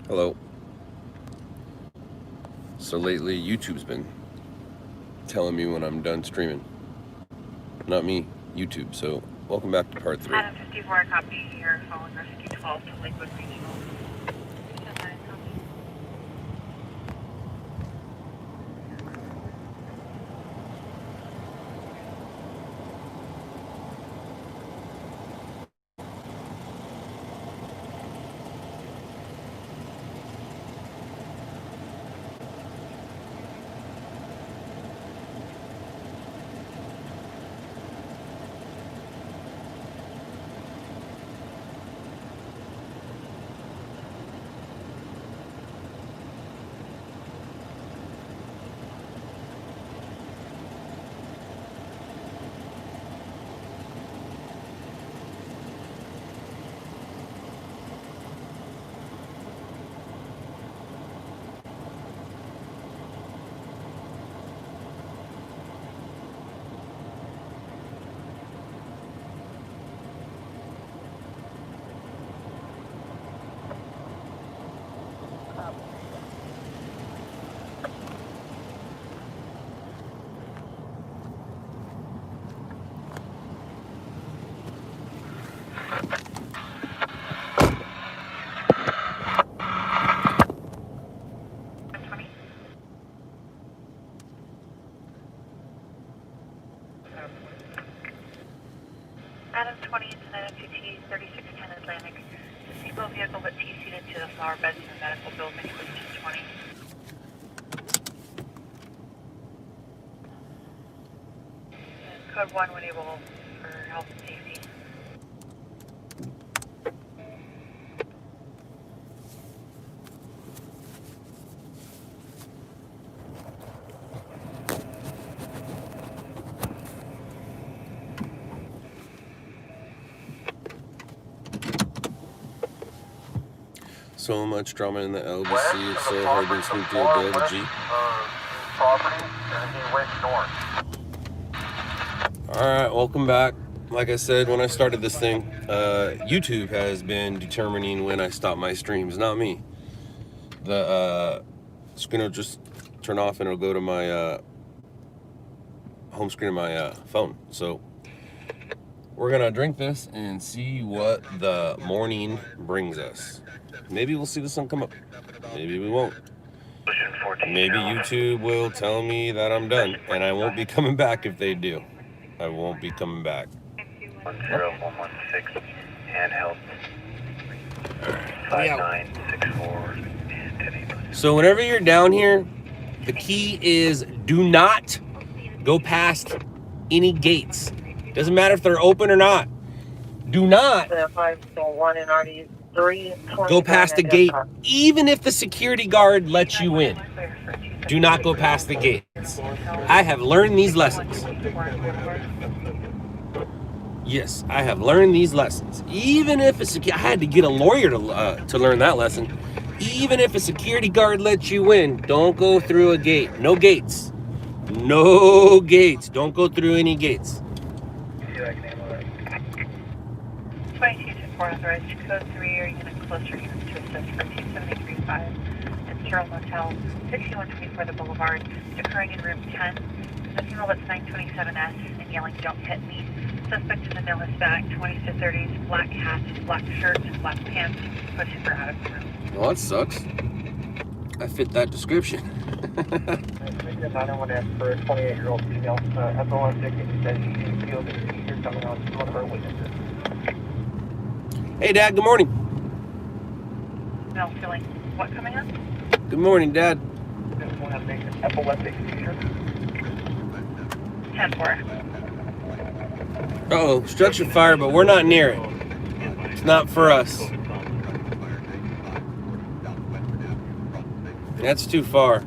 Hello. So lately, YouTube's been telling me when I'm done streaming. Not me, YouTube. So welcome back to part 3. Adam 54, copy here, following rescue 12 to Lakewood Regional. Adam 20 into 9FTT 3610 Atlantic. Disabled vehicle that TC'd into the flower beds in the medical building at Region 20. And code 1 when able for health and safety. So much drama in the LBC. It's so hard when Snoop Dogg dead. G. Property, and he went north. Alright, welcome back. Like I said when I started this thing, YouTube has been determining when I stop my streams, not me. The screen will just turn off and it'll go to my home screen of my phone. So we're gonna drink this and see what the morning brings us. Maybe we'll see the sun come up. Maybe we won't. Maybe YouTube will tell me that I'm done, and I won't be coming back if they do. I won't be coming back. 10116, handheld. 5964 and 10. So whenever you're down here, the key is do not go past any gates. Doesn't matter if they're open or not. Do not go past the gate, even if the security guard lets you in. Do not go past the gates. I have learned these lessons. Yes, I have learned these lessons. Even if I had to get a lawyer to learn that lesson. Even if a security guard lets you in, don't go through a gate. No gates. No gates. Don't go through any gates. 2224 authorized to code 3 or unit closer units to assist for 2735 at Carroll Motel, 6124 The Boulevard, occurring in room 10. The female that's 927S and yelling, "Don't hit me." Suspect in the middle is back, 20s to 30s, black hat, black shirt, black pants, pushing her out of the room. Well, that sucks. I fit that description. I don't want to ask for a 28-year-old female. FOM6 says she feels that you're coming on to one of our witnesses. Hey, Dad, good morning. No feeling what coming up? Good morning, Dad. This one has an epileptic seizure. 10-4. Uh-oh, structure fire, but we're not near it. It's not for us. That's too far.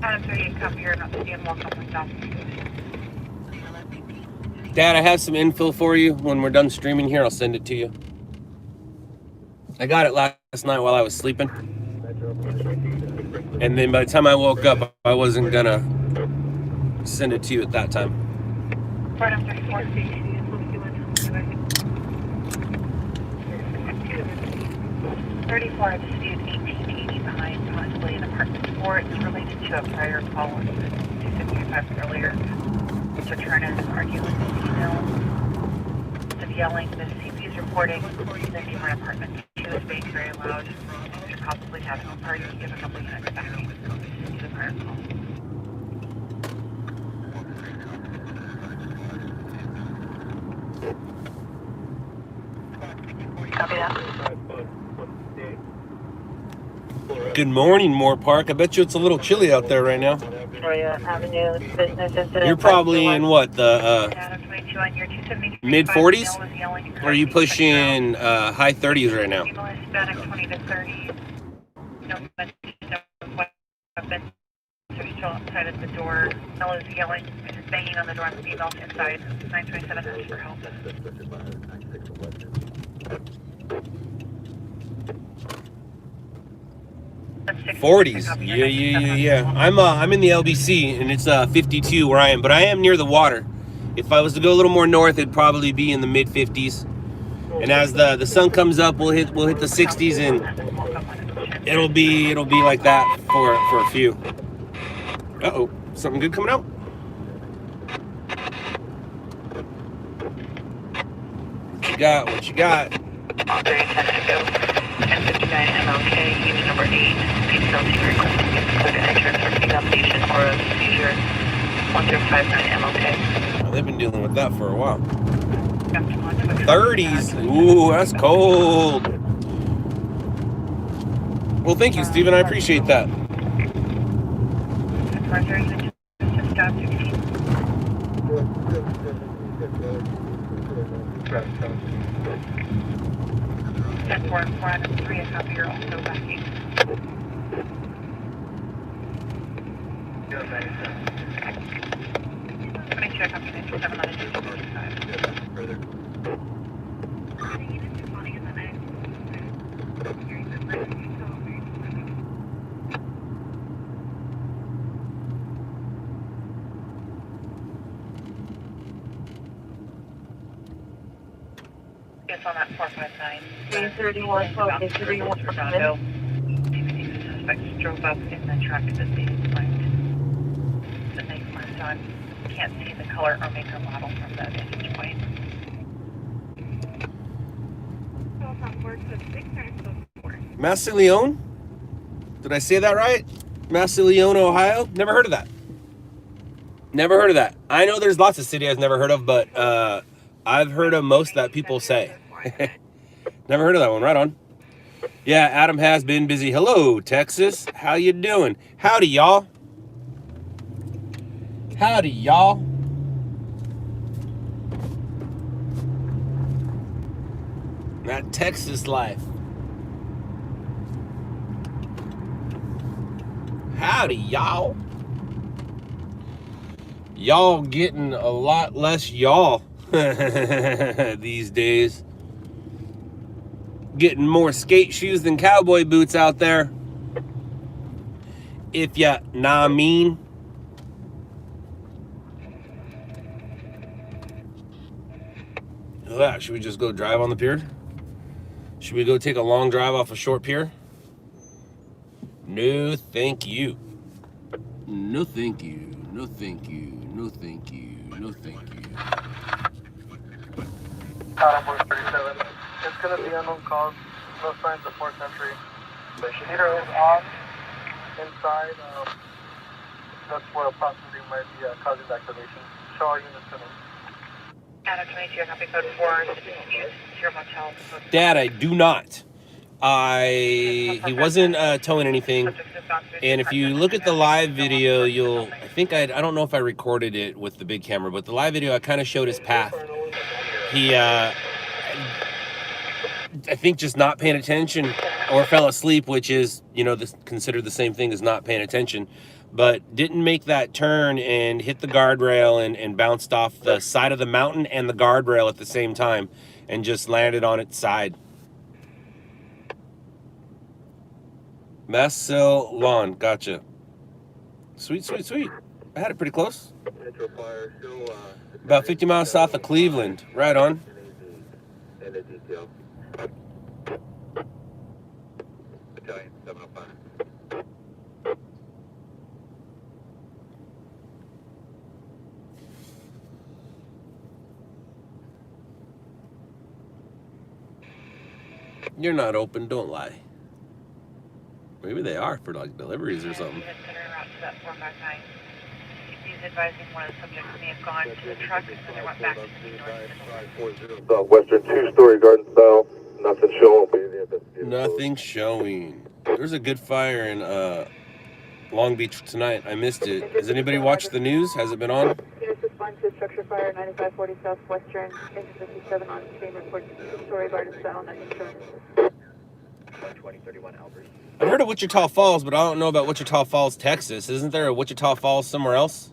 Adam 38, copy here, not seeing welcome from South. Dad, I have some info for you. When we're done streaming here, I'll send it to you. I got it last night while I was sleeping. And then by the time I woke up, I wasn't gonna send it to you at that time. Adam 34, 34, I just viewed 1880 behind, possibly an apartment 4. It's related to a prior call on 255 earlier. To turn in an argument with the female. Of yelling, the CP is reporting the neighbor apartment 2 is being very loud. Should possibly having a party. Give a couple units back to the prior call. Copy that. Good morning, Moore Park. I bet you it's a little chilly out there right now. Victoria Avenue, businesses. You're probably in what, the mid 40s? Or are you pushing high 30s right now? Hispanic 20 to 30. No weapons are still outside of the door. Male is yelling, just banging on the door, and the female's inside. 927 asks for help. 40s. Yeah. I'm in the LBC and it's 52 where I am, but I am near the water. If I was to go a little more north, it'd probably be in the mid 50s. And as the sun comes up, we'll hit the 60s, and it'll be like that for a few. Uh-oh, something good coming out. What you got? 1059 MLK, unit number 8, PCLT requesting include entrance for female patient or a seizure, 1059 MLK. Well, they've been dealing with that for a while. 30s, ooh, that's cold. Well, thank you, Stephen, I appreciate that. Roger, unit just stop 16. Step 4 and 4 out of 3, a copy, you're also backing. Check up to 7 on a 245. Further. It's on that 459. 331, 331. The suspect drove up in the truck that they flagged. The make so I can't see the color or make or model from that vantage point. Massillon? Did I say that right? Massillon, Ohio? Never heard of that. Never heard of that. I know there's lots of cities I've never heard of, but I've heard of most that people say. Never heard of that one. Right on. Yeah, Adam has been busy. Hello, Texas. How you doing? Howdy, y'all. Howdy, y'all. That Texas life. Howdy, y'all. Y'all getting a lot less y'all these days. Getting more skate shoes than cowboy boots out there. If ya nah mean. Should we just go drive on the pier? Should we go take a long drive off a short pier? No, thank you. No, thank you. No, thank you. No, thank you. No, thank you. Adam 37. It's going to be unknown cause. No signs of forced entry. The heater is on inside. That's where possibly might be causing the activation. Show all units to them. Adam 22, copy code 4, your motel. Dad, I do not. He wasn't towing anything. And if you look at the live video, I don't know if I recorded it with the big camera, but the live video, I kind of showed his path. He, I think just not paying attention or fell asleep, which is, considered the same thing as not paying attention, but didn't make that turn and hit the guardrail and bounced off the side of the mountain and the guardrail at the same time and just landed on its side. Massillon, gotcha. Sweet, sweet, sweet. I had it pretty close. About 50 miles south of Cleveland. Right on. Battalion 705. You're not open, don't lie. Maybe they are for like deliveries or something. He's advising one of the subjects may have gone to the truck and then they went back to the north. Southwestern 2-story garden style. Nothing showing. Nothing showing. There's a good fire in Long Beach tonight. I missed it. Has anybody watched the news? Has it been on? Units respond to structure fire 9540 Southwestern, engine 57 on scene, report 2-story garden style, nothing showing. 2031 Albert. I've heard of Wichita Falls, but I don't know about Wichita Falls, Texas. Isn't there a Wichita Falls somewhere else?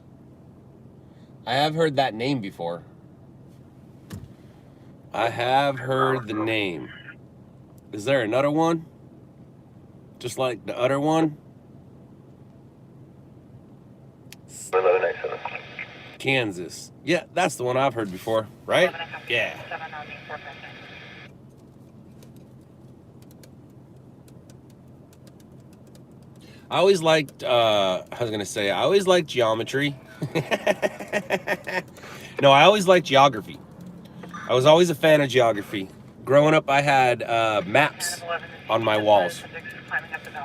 I have heard that name before. I have heard the name. Is there another one? Just like the other one? Kansas. Yeah, that's the one I've heard before, right? Yeah. I always liked, I always liked geometry. No, I always liked geography. I was always a fan of geography. Growing up, I had maps on my walls,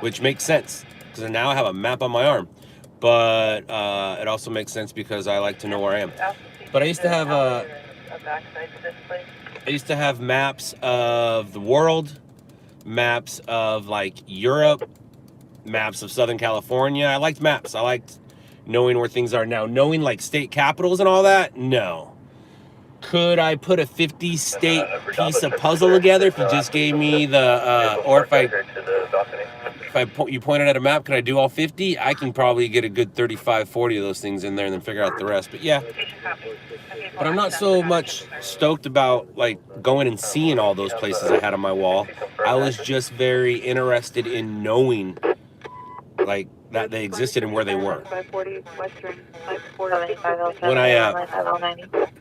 which makes sense because now I have a map on my arm. But it also makes sense because I like to know where I am. But I used to have maps of the world, maps of like Europe, maps of Southern California. I liked maps. I liked knowing where things are. Now, knowing like state capitals and all that, no. Could I put a 50 state piece of puzzle together if you just gave me the, or if you pointed at a map, could I do all 50? I can probably get a good 35, 40 of those things in there and then figure out the rest. But yeah, but I'm not so much stoked about like going and seeing all those places I had on my wall. I was just very interested in knowing like that they existed and where they were.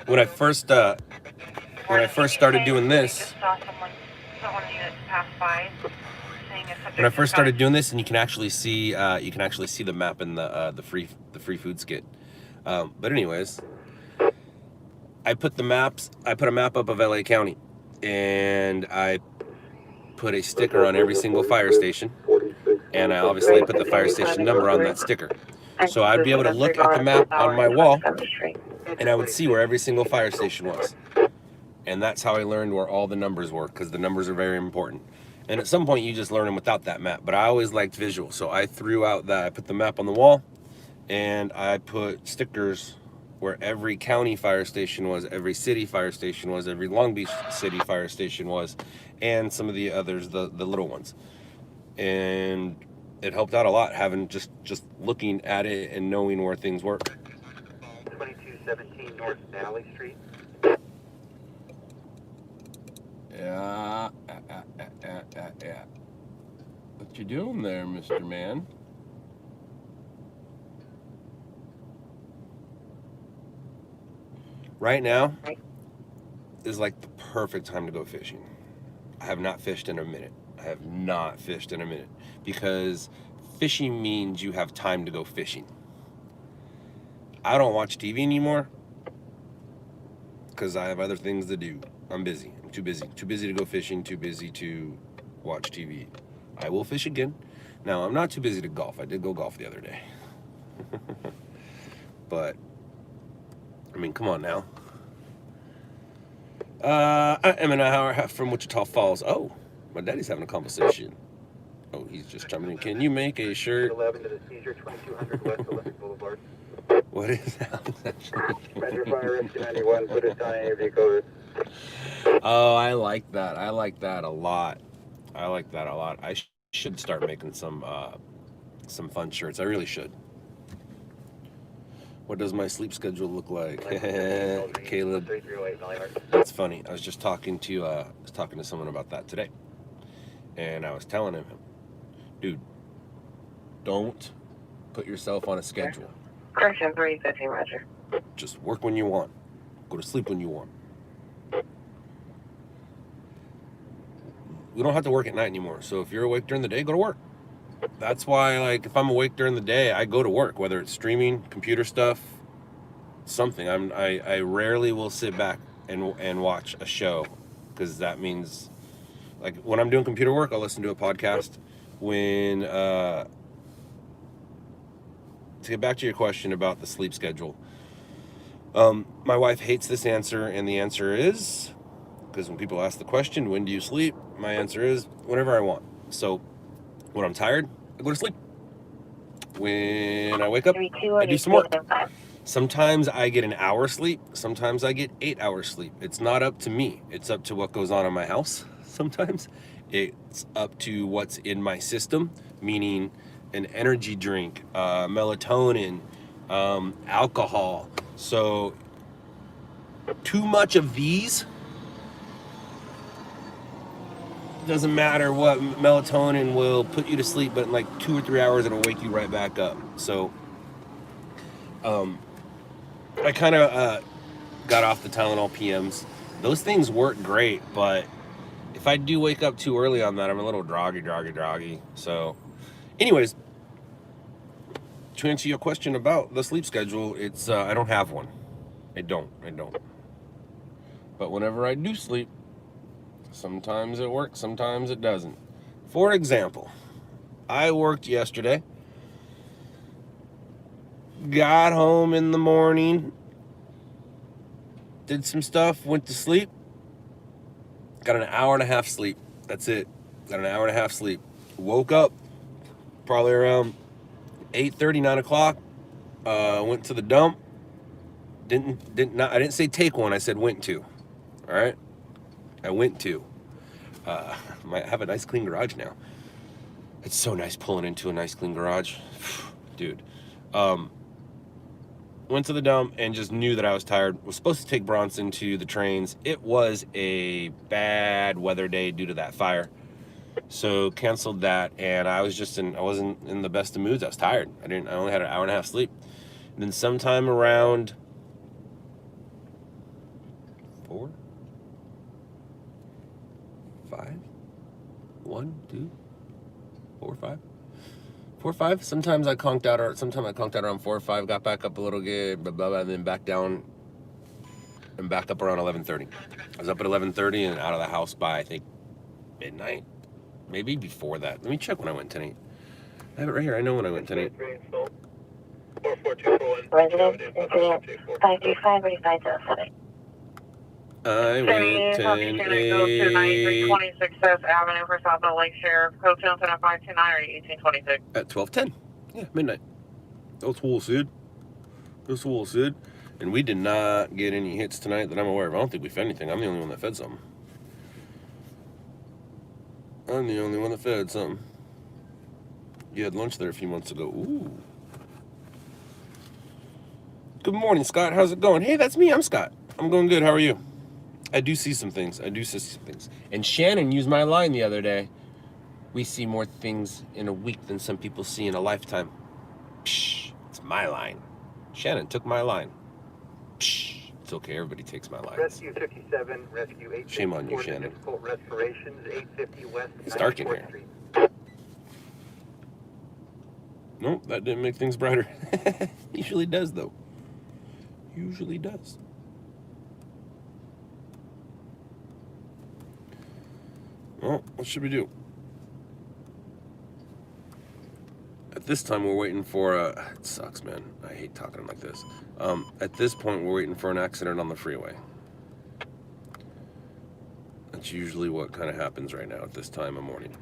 When I first started doing this, and you can actually see the map in the free food skit. But anyways, I put a map up of LA County, and I put a sticker on every single fire station, and I obviously put the fire station number on that sticker. So I'd be able to look at the map on my wall, and I would see where every single fire station was. And that's how I learned where all the numbers were, because the numbers are very important. And at some point you just learn them without that map, but I always liked visual. So I put the map on the wall, and I put stickers where every county fire station was, every city fire station was, every Long Beach city fire station was, and some of the others, the little ones. And it helped out a lot, having just looking at it and knowing where things were. 2217 North Valley Street. Yeah. What you doing there, Mr. Man? Right now is like the perfect time to go fishing. I have not fished in a minute. Because fishing means you have time to go fishing. I don't watch TV anymore because I have other things to do. I'm busy. I'm too busy. Too busy to go fishing. Too busy to watch TV. I will fish again. Now, I'm not too busy to golf. I did go golf the other day. But, I mean, come on now. I am an hour and a half from Wichita Falls. Oh, my daddy's having a conversation. Oh, he's just chiming in. Can you make a shirt? 11 to the seizure, 2200 West Olympic Boulevard. What is that? Measure fire rescue 91, put it on AV code. Oh, I like that. I like that a lot. I should start making some fun shirts. I really should. What does my sleep schedule look like? Caleb, that's funny. I was just talking to someone about that today, and I was telling him, dude, don't put yourself on a schedule. Correction, 350, Roger. Just work when you want. Go to sleep when you want. we don't have to work at night anymore. So if you're awake during the day, go to work. That's why, like, if I'm awake during the day, I go to work, whether it's streaming, computer stuff, something. I rarely will sit back and watch a show, because that means, like, when I'm doing computer work, I'll listen to a podcast. When to get back to your question about the sleep schedule, my wife hates this answer, and the answer is, because when people ask the question, when do you sleep, my answer is whenever I want. So when I'm tired, I go to sleep. When I wake up, I do some work. Sometimes I get an hour sleep. Sometimes I get 8 hours sleep. It's not up to me. It's up to what goes on in my house. Sometimes it's up to what's in my system, meaning an energy drink, melatonin, alcohol. So too much of these, doesn't matter what, melatonin will put you to sleep, but in like 2 or 3 hours it'll wake you right back up. So I kind of got off the Tylenol PMs. Those things work great, but if I do wake up too early on that, I'm a little groggy. So anyways, to answer your question about the sleep schedule, it's I don't have one. I don't. But whenever I do sleep, sometimes it works, sometimes it doesn't. For example, I worked yesterday, got home in the morning, did some stuff, went to sleep, got an hour and a half sleep. That's it. Got an hour and a half sleep. Woke up probably around 8:30, 9 o'clock. Went to the dump. I didn't say take one, I said went to. All right? I went to. Might have a nice clean garage now. It's so nice pulling into a nice clean garage. Dude. Went to the dump and just knew that I was tired. Was supposed to take Bronson to the trains. It was a bad weather day due to that fire. So canceled that, and I wasn't in the best of moods. I was tired. I only had an hour and a half sleep. And then sometime around 4, 5, 1, 2, 4, 5. 4 or 5. Sometimes I conked out around 4 or 5, got back up a little bit, blah, blah, blah, and then back down and back up around 11:30. I was up at 11:30 and out of the house by, I think, midnight. Maybe before that. Let me check when I went 10-8. I have it right here. I know when I went 10-8. Resident, incident 535, ready 507. I went 10-8 26th Avenue for South Lake Sheriff. Code 529 or 1826. at 12:10. Yeah, midnight. That's cool, Sid. And we did not get any hits tonight that I'm aware of. I don't think we fed anything. I'm the only one that fed something. You had lunch there a few months ago. Ooh. Good morning, Scott. How's it going? Hey, that's me. I'm Scott. I'm going good. How are you? I do see some things. And Shannon used my line the other day. We see more things in a week than some people see in a lifetime. Psh, it's my line. Shannon took my line. Psh, it's okay. Everybody takes my lines. Rescue 57, Rescue 8. Shame on you, Shannon. Difficult respirations, 850 West. It's dark in here. Nope, that didn't make things brighter. Usually does, though. Usually does. Well, what should we do? At this time, we're waiting for it sucks, man. I hate talking like this. At this point, we're waiting for an accident on the freeway. That's usually what kind of happens right now at this time of morning.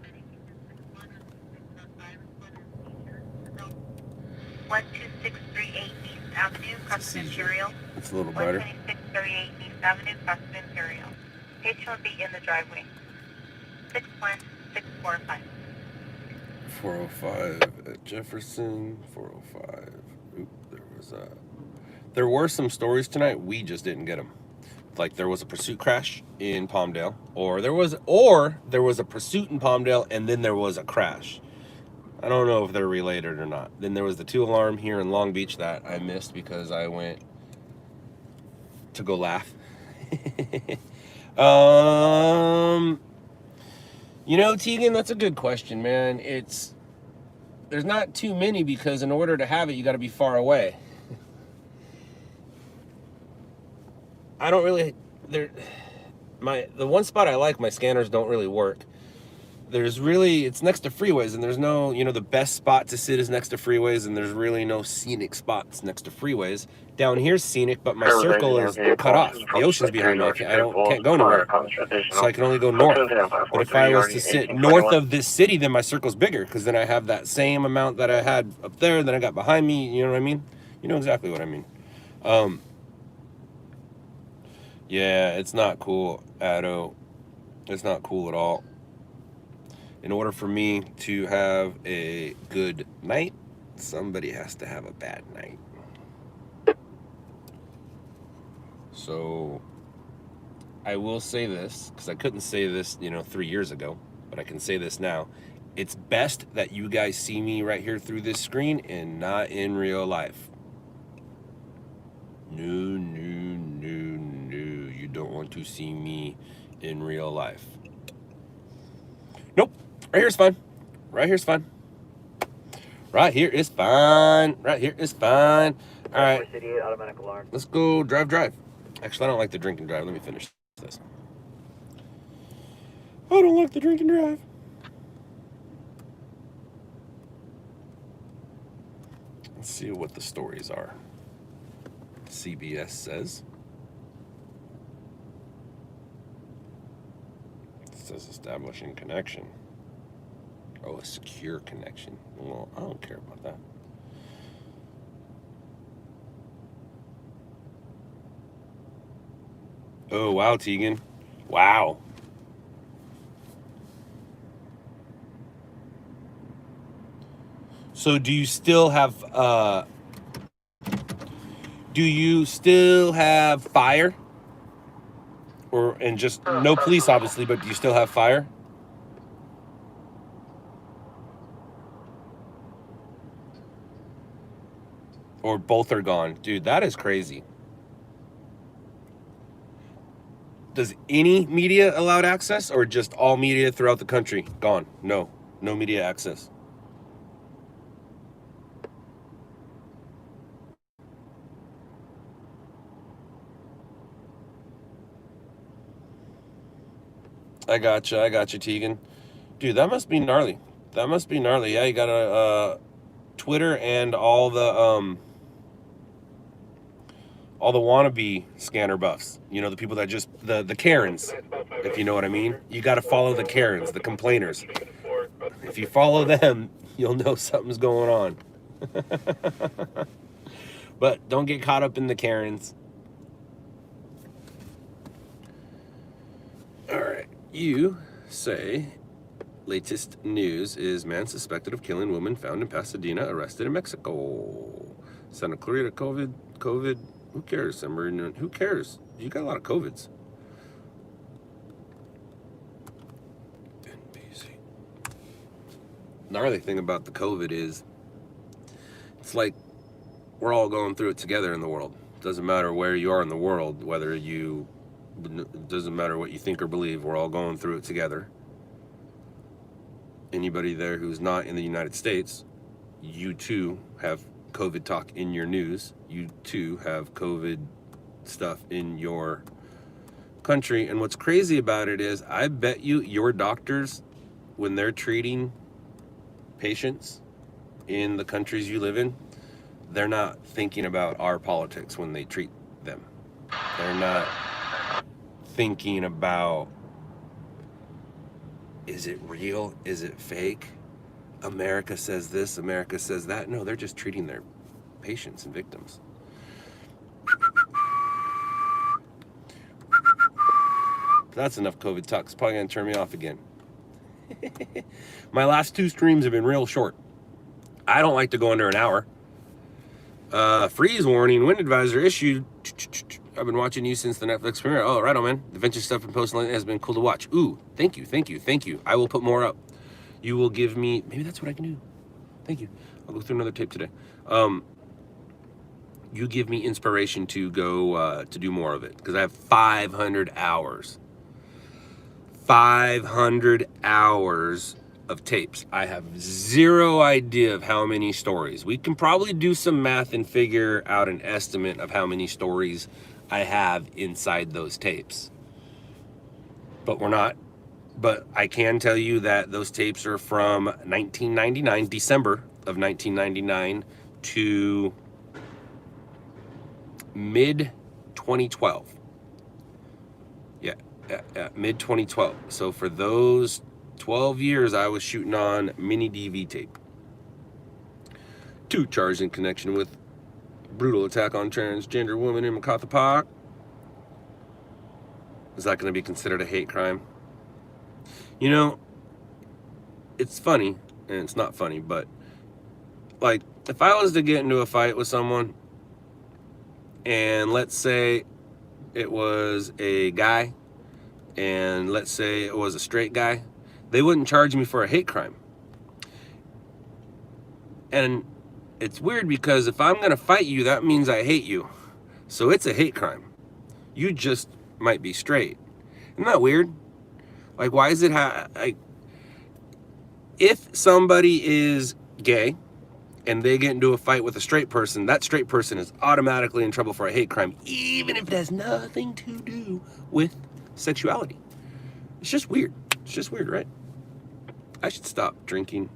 12638 East Avenue, crossing Imperial. It's a little brighter. 12638 East Avenue, crossing Imperial. Patient will be in the driveway. 61645. 405 at Jefferson. 405. Oop, there were some stories tonight. We just didn't get them. Like there was a pursuit crash in Palmdale, or there was a pursuit in Palmdale, and then there was a crash. I don't know if they're related or not. Then there was the 2-alarm here in Long Beach that I missed because I went to go laugh. You know, Tegan, that's a good question, man. There's not too many because in order to have it, you got to be far away. I don't really, the one spot I like, my scanners don't really work. It's next to freeways, and there's no, the best spot to sit is next to freeways, and there's really no scenic spots next to freeways. Down here's scenic, but my circle is cut off. The ocean's behind me. I can't go nowhere. So I can only go north. But if I was to sit north of this city, then my circle's bigger, because then I have that same amount that I had up there, that I got behind me. You know what I mean? You know exactly what I mean. Yeah, it's not cool, Addo. It's not cool at all. In order for me to have a good night, somebody has to have a bad night. So I will say this, because I couldn't say this, 3 years ago, but I can say this now. It's best that you guys see me right here through this screen and not in real life. No. You don't want to see me in real life. Nope. Right here's fine. Right here's fine. Right here is fine. Right here is fine. All right. Let's go drive. Actually, I don't like the drink and drive. Let me finish this. I don't like the drink and drive. Let's see what the stories are. CBS says. It says establishing connection. Oh, a secure connection. Well, I don't care about that. Oh, wow, Tegan. Wow. So do you still have fire? And just no police, obviously, but do you still have fire? Or both are gone. Dude, that is crazy. Does any media allowed access, or just all media throughout the country gone? No media access. I gotcha, Tegan. Dude, that must be gnarly. Yeah, you got a Twitter and all the wannabe scanner buffs. The people that just the Karens, if you know what I mean. You got to follow the Karens, the complainers. If you follow them, you'll know something's going on. But don't get caught up in the Karens. All right. You say latest news is man suspected of killing woman found in Pasadena, arrested in Mexico. Santa Clarita, COVID. Who cares? Who cares? You got a lot of COVIDs. NBC. Gnarly thing about the COVID is it's like we're all going through it together in the world. It doesn't matter where you are in the world, it doesn't matter what you think or believe, we're all going through it together. Anybody there who's not in the United States, you too have COVID talk in your news. You too have COVID stuff in your country. And what's crazy about it is, I bet you your doctors, when they're treating patients in the countries you live in, they're not thinking about our politics when they treat them. They're not thinking about, is it real? Is it fake? America says this, America says that. No, they're just treating their patients and victims. That's enough COVID talk. It's probably going to turn me off again. My last 2 streams have been real short. I don't like to go under an hour. Freeze warning, wind advisor issued. I've been watching you since the Netflix premiere. Oh, right on, man. The venture stuff and posting has been cool to watch. Ooh, thank you. I will put more up. You will give me, maybe that's what I can do. Thank you. I'll go through another tape today. You give me inspiration to go to do more of it, because I have 500 hours. 500 hours of tapes. I have zero idea of how many stories. We can probably do some math and figure out an estimate of how many stories I have inside those tapes. But we're not. But I can tell you that those tapes are from 1999, December of 1999 to mid 2012. Yeah, mid 2012. So for those 12 years, I was shooting on mini DV tape. 2 charged in connection with brutal attack on transgender woman in Wichita Falls. Is that going to be considered a hate crime? You know, it's funny, and it's not funny, but like if I was to get into a fight with someone, and let's say it was a guy, and let's say it was a straight guy, they wouldn't charge me for a hate crime. And it's weird because if I'm gonna fight you, that means I hate you. So it's a hate crime. You just might be straight. Isn't that weird? Like, why is it like, if somebody is gay and they get into a fight with a straight person, that straight person is automatically in trouble for a hate crime, even if it has nothing to do with sexuality. It's just weird. It's just weird, right? I should stop drinking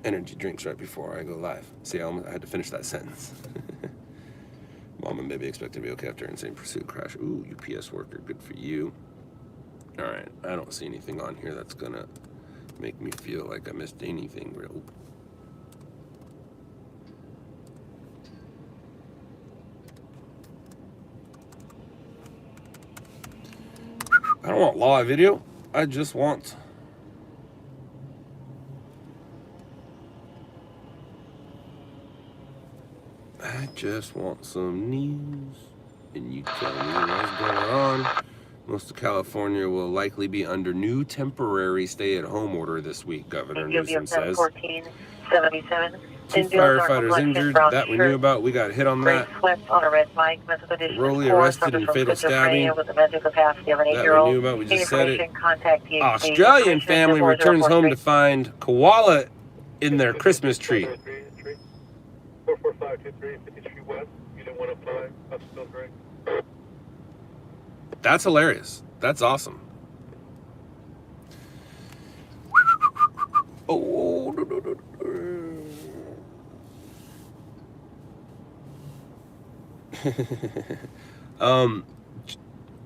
energy drinks right before I go live. See, I had to finish that sentence. Mom and baby expect to be okay after insane pursuit crash. Ooh, UPS worker, good for you. All right, I don't see anything on here that's gonna make me feel like I missed anything real. I don't want live video. I just want some news, and you tell me what's going on. Most of California will likely be under new temporary stay-at-home order this week, Governor Newsom says. 1477. 2 firefighters injured. That we knew about. We got hit on that. Rowley arrested in fatal stabbing. That we knew about. We just said it. Australian family returns home to find koala in their Christmas tree. 44523 53 West, Unit 105, that's still great. That's hilarious. That's awesome. Oh,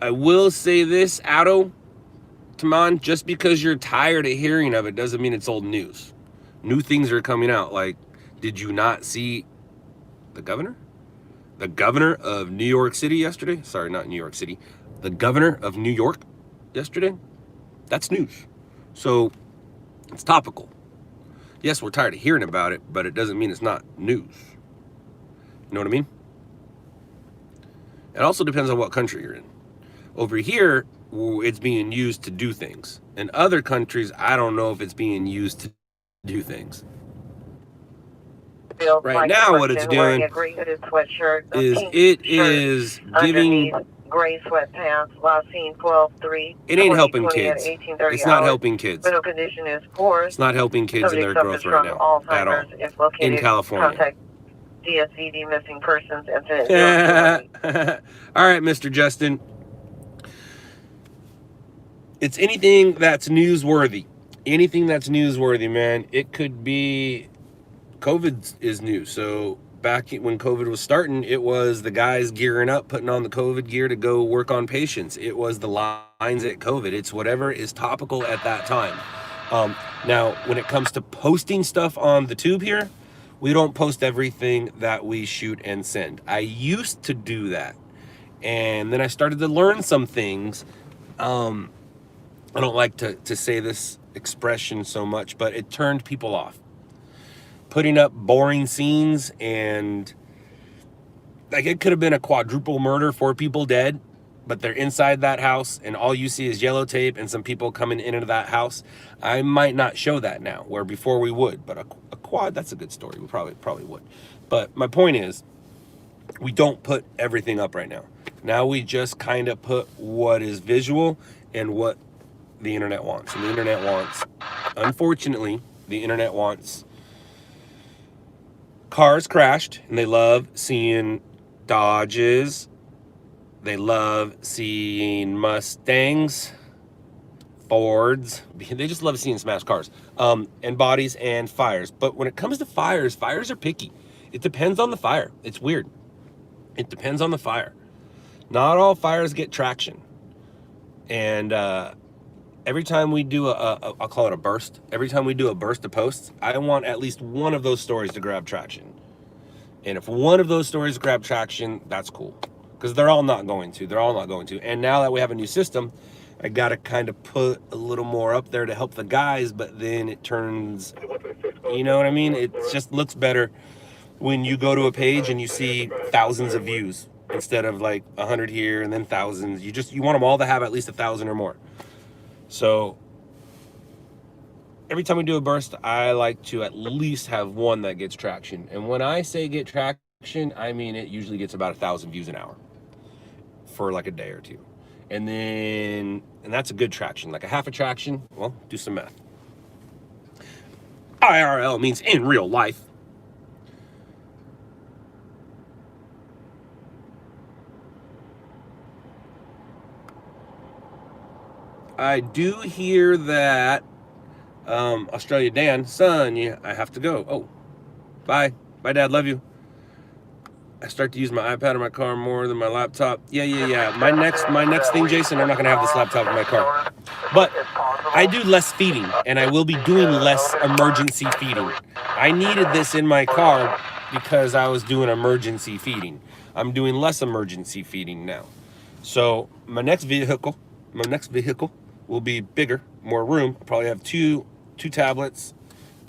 I will say this, Otto, Taman, just because you're tired of hearing of it doesn't mean it's old news. New things are coming out. Like, did you not see the governor? The governor of New York City yesterday? Sorry, not New York City. The governor of New York yesterday? That's news. So it's topical. Yes, we're tired of hearing about it, but it doesn't mean it's not news. You know what I mean? It also depends on what country you're in. Over here, it's being used to do things. In other countries, I don't know if it's being used to do things. Right now, what it's doing is it is giving gray sweatpants, last seen 12-3. It ain't helping kids. It's not helping kids. Mental condition is poor. It's not helping kids in their growth right now at all. In California. Contact DSVD missing persons and all right, Mr. Justin. It's anything that's newsworthy. Anything that's newsworthy, man. It could be COVID is new. So back when COVID was starting, it was the guys gearing up, putting on the COVID gear to go work on patients. It was the lines at COVID. It's whatever is topical at that time. Now, when it comes to posting stuff on the tube here, we don't post everything that we shoot and send. I used to do that. And then I started to learn some things. I don't like to say this expression so much, but it turned people off. Putting up boring scenes, and like it could have been a quadruple murder, 4 people dead, but they're inside that house and all you see is yellow tape and some people coming into that house. I might not show that now, where before we would, but a quad, that's a good story. We probably would. But my point is, we don't put everything up right now. Now we just kind of put what is visual and what the internet wants. And the internet wants, unfortunately, the internet wants cars crashed, and they love seeing Dodges. They love seeing Mustangs, Fords. They just love seeing smashed cars, and bodies and fires. But when it comes to fires, fires are picky. It depends on the fire. It's weird. It depends on the fire. Not all fires get traction. And every time we do I'll call it a burst. Every time we do a burst of posts, I want at least one of those stories to grab traction. And if one of those stories grab traction, that's cool. Because they're all not going to. They're all not going to. And now that we have a new system, I got to kind of put a little more up there to help the guys, but then it turns, you know what I mean? It just looks better when you go to a page and you see thousands of views instead of like 100 here and then thousands. You want them all to have at least 1,000 or more. So every time we do a burst, I like to at least have one that gets traction. And when I say get traction, I mean it usually gets about 1,000 views an hour for like a day or two. And that's a good traction. Like a half a traction, well, do some math. IRL means in real life. I do hear that Australia Dan, son, yeah, I have to go. Oh, bye. Bye, Dad. Love you. I start to use my iPad in my car more than my laptop. Yeah. My next thing, Jason, I'm not gonna have this laptop in my car. But I do less feeding, and I will be doing less emergency feeding. I needed this in my car because I was doing emergency feeding. I'm doing less emergency feeding now. So my next vehicle will be bigger, more room. I'll probably have two tablets,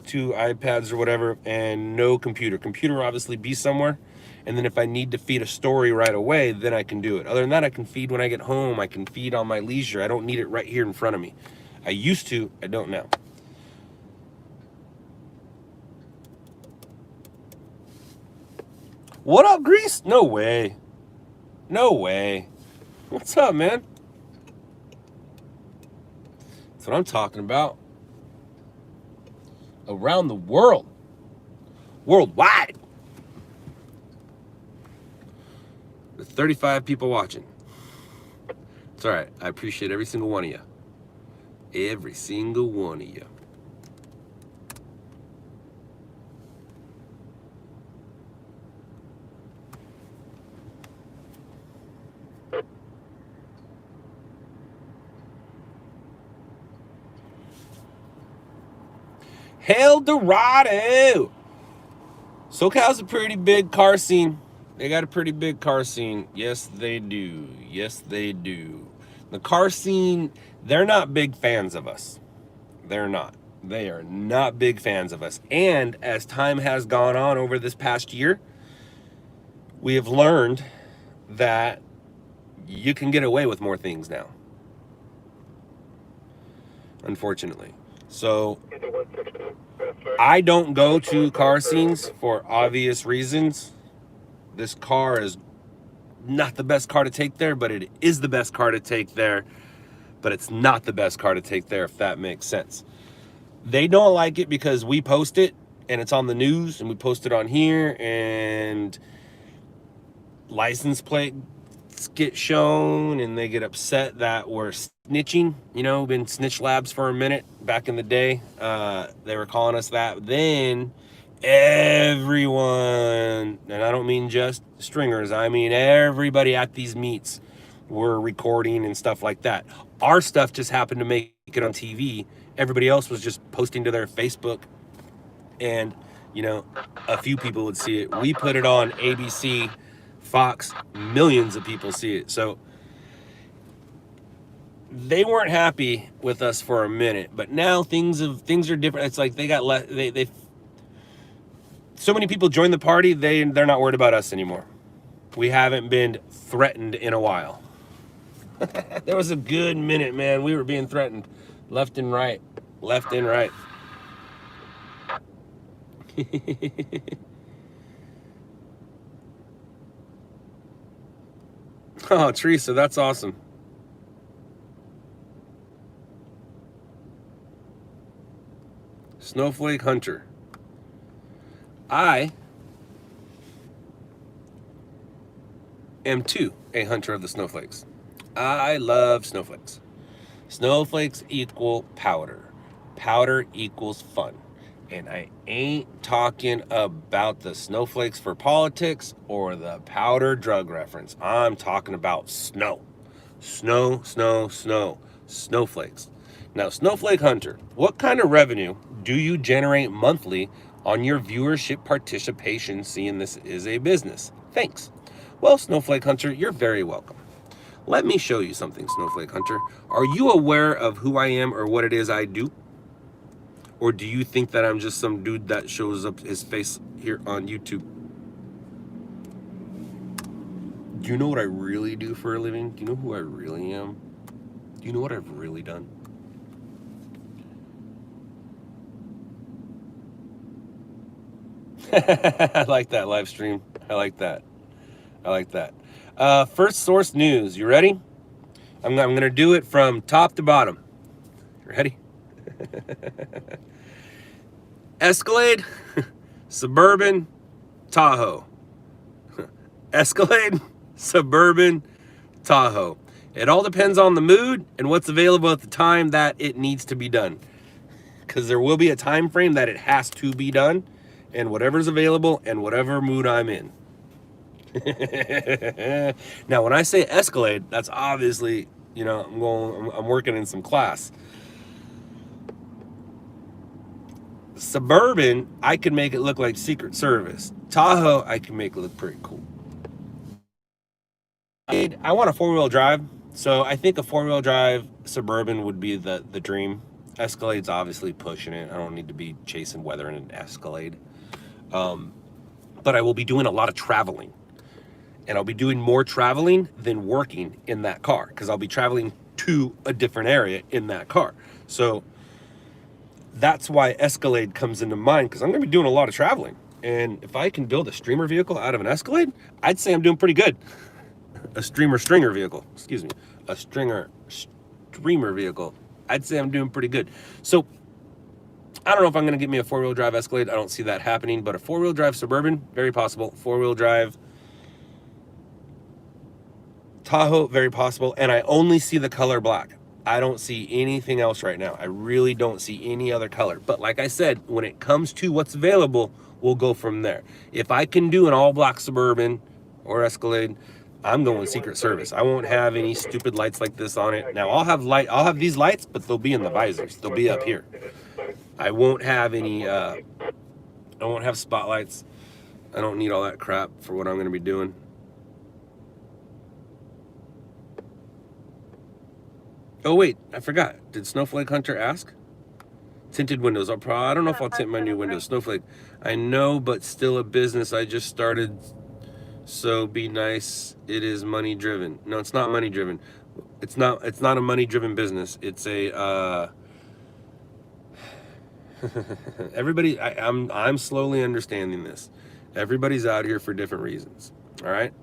2 iPads or whatever, and no computer. Computer will obviously be somewhere. And then if I need to feed a story right away, then I can do it. Other than that, I can feed when I get home. I can feed on my leisure. I don't need it right here in front of me. I used to, I don't now. What up, Grease? No way. No way. What's up, man? That's what I'm talking about. Around the world. Worldwide. With 35 people watching. It's all right. I appreciate every single one of you. Every single one of you. El Dorado. SoCal's a pretty big car scene. They got a pretty big car scene. Yes, they do. Yes, they do. The car scene, they're not big fans of us. They're not. They are not big fans of us. And as time has gone on over this past year, we have learned that you can get away with more things now. Unfortunately. So I don't go to car scenes for obvious reasons. This car is not the best car to take there, but it is the best car to take there. But it's not the best car to take there, if that makes sense. They don't like it because we post it and it's on the news and we post it on here and license plates get shown and they get upset that we're snitching. You know, been snitch labs for a minute back in the day. They were calling us that. Then everyone, and I don't mean just stringers, I mean everybody at these meets were recording and stuff like that. Our stuff just happened to make it on TV. Everybody else was just posting to their Facebook and, you know, a few people would see it. We put it on ABC, Fox, millions of people see it. So they weren't happy with us for a minute, but now things are different. It's like they got so many people joined the party, they're not worried about us anymore. We haven't been threatened in a while. There was a good minute, man. We were being threatened left and right. Left and right. Oh, Teresa, that's awesome. Snowflake Hunter. I am too a hunter of the snowflakes. I love snowflakes. Snowflakes equal powder. Powder equals fun. And I ain't talking about the snowflakes for politics or the powder drug reference. I'm talking about snow. Snow, snow, snow. Snowflakes. Now, Snowflake Hunter, what kind of revenue do you generate monthly on your viewership participation, seeing this is a business? Thanks. Well, Snowflake Hunter, you're very welcome. Let me show you something, Snowflake Hunter. Are you aware of who I am or what it is I do? Or do you think that I'm just some dude that shows up his face here on YouTube? Do you know what I really do for a living? Do you know who I really am? Do you know what I've really done? I like that live stream. I like that. I like that. First source news. You ready? I'm going to do it from top to bottom. You ready? Escalade, Suburban, Tahoe. Escalade, Suburban, Tahoe. It all depends on the mood and what's available at the time that it needs to be done. Because there will be a time frame that it has to be done, and whatever's available and whatever mood I'm in. Now, when I say Escalade, that's obviously, you know, I'm working in some class. Suburban, I can make it look like Secret Service. Tahoe, I can make it look pretty cool. I want a 4-wheel drive, so I think a 4-wheel drive Suburban would be the dream. Escalade's obviously pushing it. I don't need to be chasing weather in an Escalade. But I will be doing a lot of traveling. And I'll be doing more traveling than working in that car, because I'll be traveling to a different area in that car. So that's why Escalade comes into mind, because I'm going to be doing a lot of traveling. And if I can build a streamer vehicle out of an Escalade, I'd say I'm doing pretty good. A stringer vehicle, excuse me. A streamer vehicle. I'd say I'm doing pretty good. So I don't know if I'm going to get me a 4-wheel drive Escalade. I don't see that happening. But a 4-wheel drive Suburban, very possible. 4-wheel drive Tahoe, very possible. And I only see the color black. I don't see anything else right now. I really don't see any other color. But like I said, when it comes to what's available, we'll go from there. If I can do an all-black Suburban or Escalade, I'm going Secret Service. I won't have any stupid lights like this on it. Now, I'll have these lights, but they'll be in the visors. They'll be up here. I won't have any, I won't have spotlights. I don't need all that crap for what I'm going to be doing. Oh, wait, I forgot. Did Snowflake Hunter ask? Tinted windows. I don't know if I'll tint my new windows. Snowflake, I know, but still a business. I just started, so be nice. It is money driven. No, it's not money driven. It's not a money driven business. It's a, everybody, I'm slowly understanding this. Everybody's out here for different reasons. All right.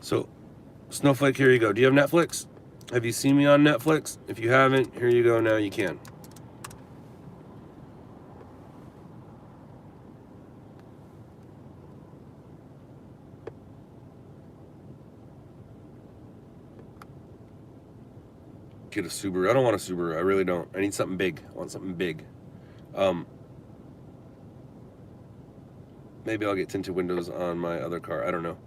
So Snowflake, here you go. Do you have Netflix? Have you seen me on Netflix? If you haven't, here you go. Now you can. Get a Subaru. I don't want a Subaru. I really don't. I need something big. I want something big. Maybe I'll get tinted windows on my other car. I don't know.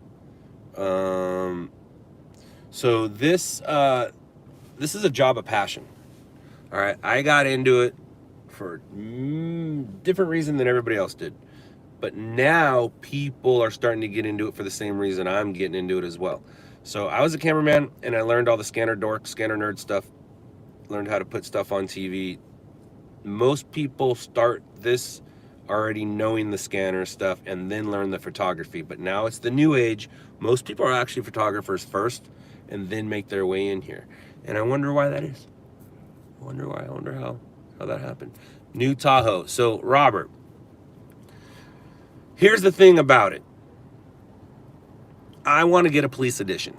So this is a job of passion. All right, I got into it for different reason than everybody else did, but now people are starting to get into it for the same reason I'm getting into it as well. So I was a cameraman, and I learned all the scanner nerd stuff. Learned how to put stuff on TV. Most people start this already knowing the scanner stuff and then learn the photography. But now it's the new age. Most people are actually photographers first and then make their way in here. And I wonder why that is. I wonder why. I wonder how that happened. New Tahoe. So, Robert, here's the thing about it. I want to get a police edition.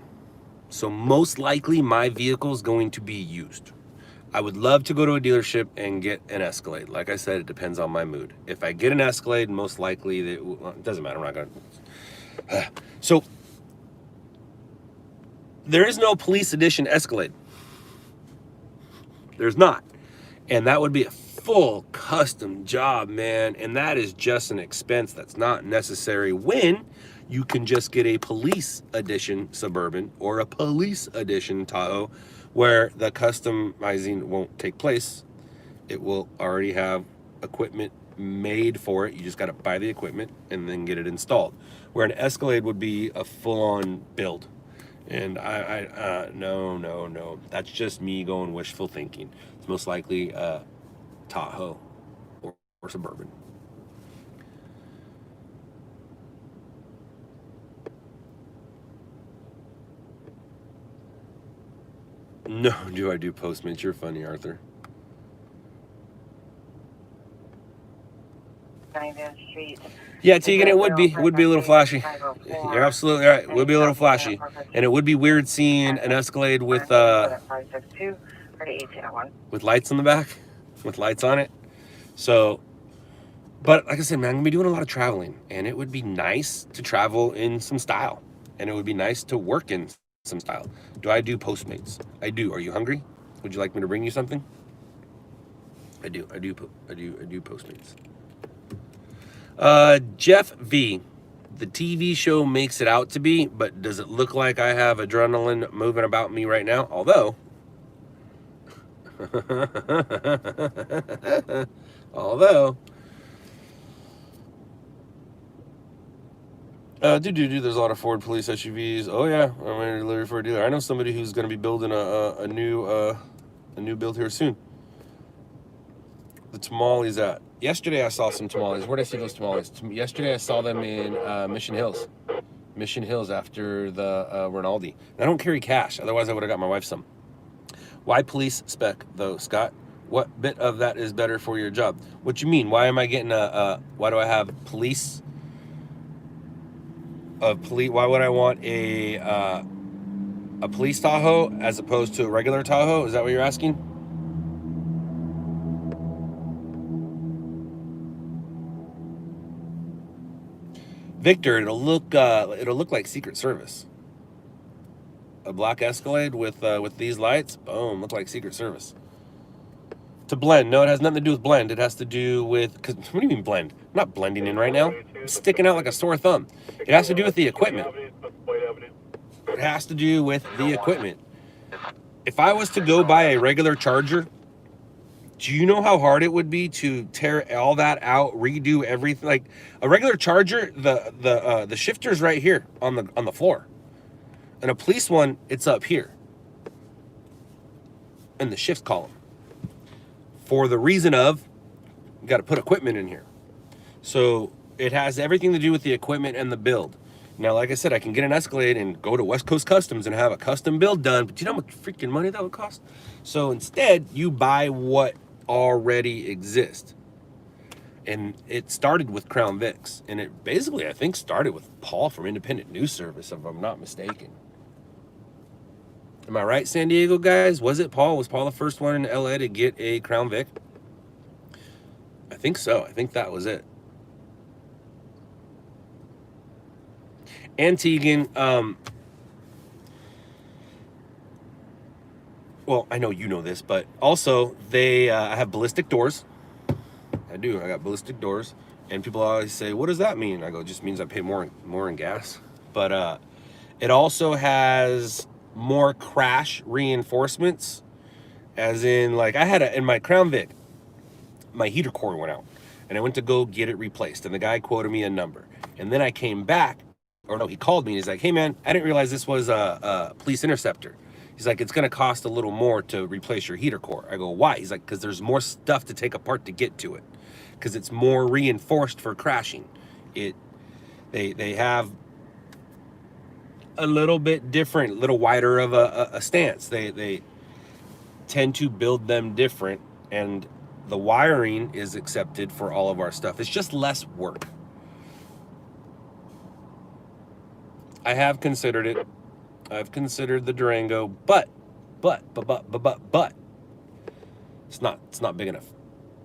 So most likely my vehicle is going to be used. I would love to go to a dealership and get an Escalade. Like I said, it depends on my mood. If I get an Escalade, most likely, well, it doesn't matter. I'm not going to. So, there is no police edition Escalade. There's not. And that would be a full custom job, man. And that is just an expense that's not necessary when you can just get a police edition Suburban or a police edition Tahoe, where the customizing won't take place. It will already have equipment made for it. You just got to buy the equipment and then get it installed. Where an Escalade would be a full-on build. And no. That's just me going wishful thinking. It's most likely Tahoe or Suburban. No, do I do Postmates? You're funny, Arthur. Yeah, Tegan, it would be a little flashy. You're absolutely right. It would be a little flashy, and it would be weird seeing an Escalade with lights on the back, with lights on it. So, but like I said, man, I'm gonna be doing a lot of traveling, and it would be nice to travel in some style, and it would be nice to work in some style. Do I do Postmates? I do. Are you hungry? Would you like me to bring you something? I do Postmates. Jeff V, the TV show makes it out to be, but does it look like I have adrenaline moving about me right now? Although, there's a lot of Ford police SUVs. Oh yeah, I'm ready to deliver for a dealer. I know somebody who's going to be building a new build here soon. The tamales at. Yesterday I saw some tamales. Where did I see those tamales? Yesterday I saw them in Mission Hills. Mission Hills after the Rinaldi. I don't carry cash, otherwise I would have got my wife some. Why police spec though, Scott? What bit of that is better for your job? What you mean? Why am I getting why do I have police? Why would I want a police Tahoe as opposed to a regular Tahoe? Is that what you're asking? Victor, it'll look like Secret Service. A black Escalade with these lights, boom, look like Secret Service. To blend, no, it has nothing to do with blend. It has to do with, what do you mean blend? I'm not blending in right now. I'm sticking out like a sore thumb. It has to do with the equipment. It has to do with the equipment. If I was to go buy a regular Charger, do you know how hard it would be to tear all that out, redo everything? Like a regular Charger, the shifter's right here on the floor. And a police one, it's up here in the shift column. For the reason of, you got to put equipment in here. So it has everything to do with the equipment and the build. Now, like I said, I can get an Escalade and go to West Coast Customs and have a custom build done, but you know how much freaking money that would cost? So instead, you buy what already exists. And it started with Crown Vics, and it basically, I think, started with Paul from Independent News Service, if I'm not mistaken. Am I right, San Diego guys? Was it Paul? Was Paul the first one in LA to get a Crown Vic? I think so. I think that was it. Antiguan, well, I know you know this, but also they I have ballistic doors. I do. I got ballistic doors, and people always say, "What does that mean?" I go, "It just means I pay more in gas." But it also has more crash reinforcements, as in, like, I had in my Crown Vic, my heater core went out, and I went to go get it replaced, and the guy quoted me a number, and then I came back, or no, he called me, and he's like, "Hey man, I didn't realize this was a police interceptor." He's like, "It's gonna cost a little more to replace your heater core." I go, "Why?" He's like, "Because there's more stuff to take apart to get to it, because it's more reinforced for crashing. They have a little bit different, little wider of a stance. They tend to build them different, and the wiring is accepted for all of our stuff. It's just less work." I have considered it. I've considered the Durango, but It's not big enough.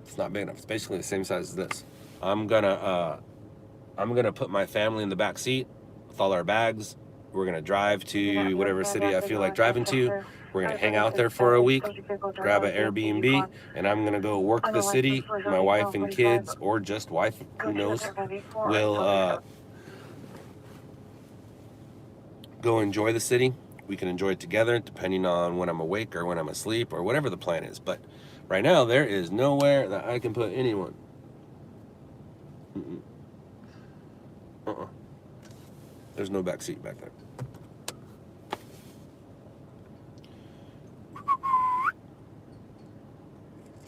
It's not big enough. It's basically the same size as this. I'm gonna put my family in the back seat with all our bags. We're gonna drive to whatever city I feel like driving to. We're gonna hang out there for a week, grab an Airbnb, and I'm gonna go work the city. My wife and kids, or just wife, who knows, will go enjoy the city. We can enjoy it together, depending on when I'm awake or when I'm asleep or whatever the plan is. But right now, there is nowhere that I can put anyone. There's no back seat back there.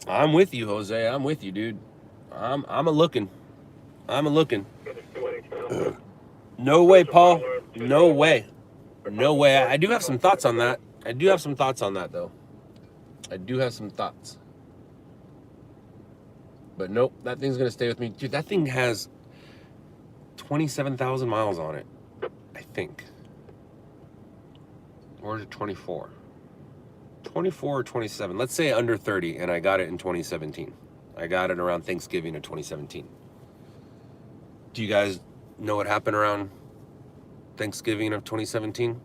I'm with you, Jose. I'm with you, dude. I'm a looking. No way, Paul. No way. No way. I do have some thoughts on that. Though. I do have some thoughts. But nope, that thing's gonna stay with me. Dude, that thing has 27,000 miles on it, I think. Or is it 24? 24 or 27. Let's say under 30, and I got it in 2017. I got it around Thanksgiving of 2017. Do you guys know what happened around Thanksgiving of 2017?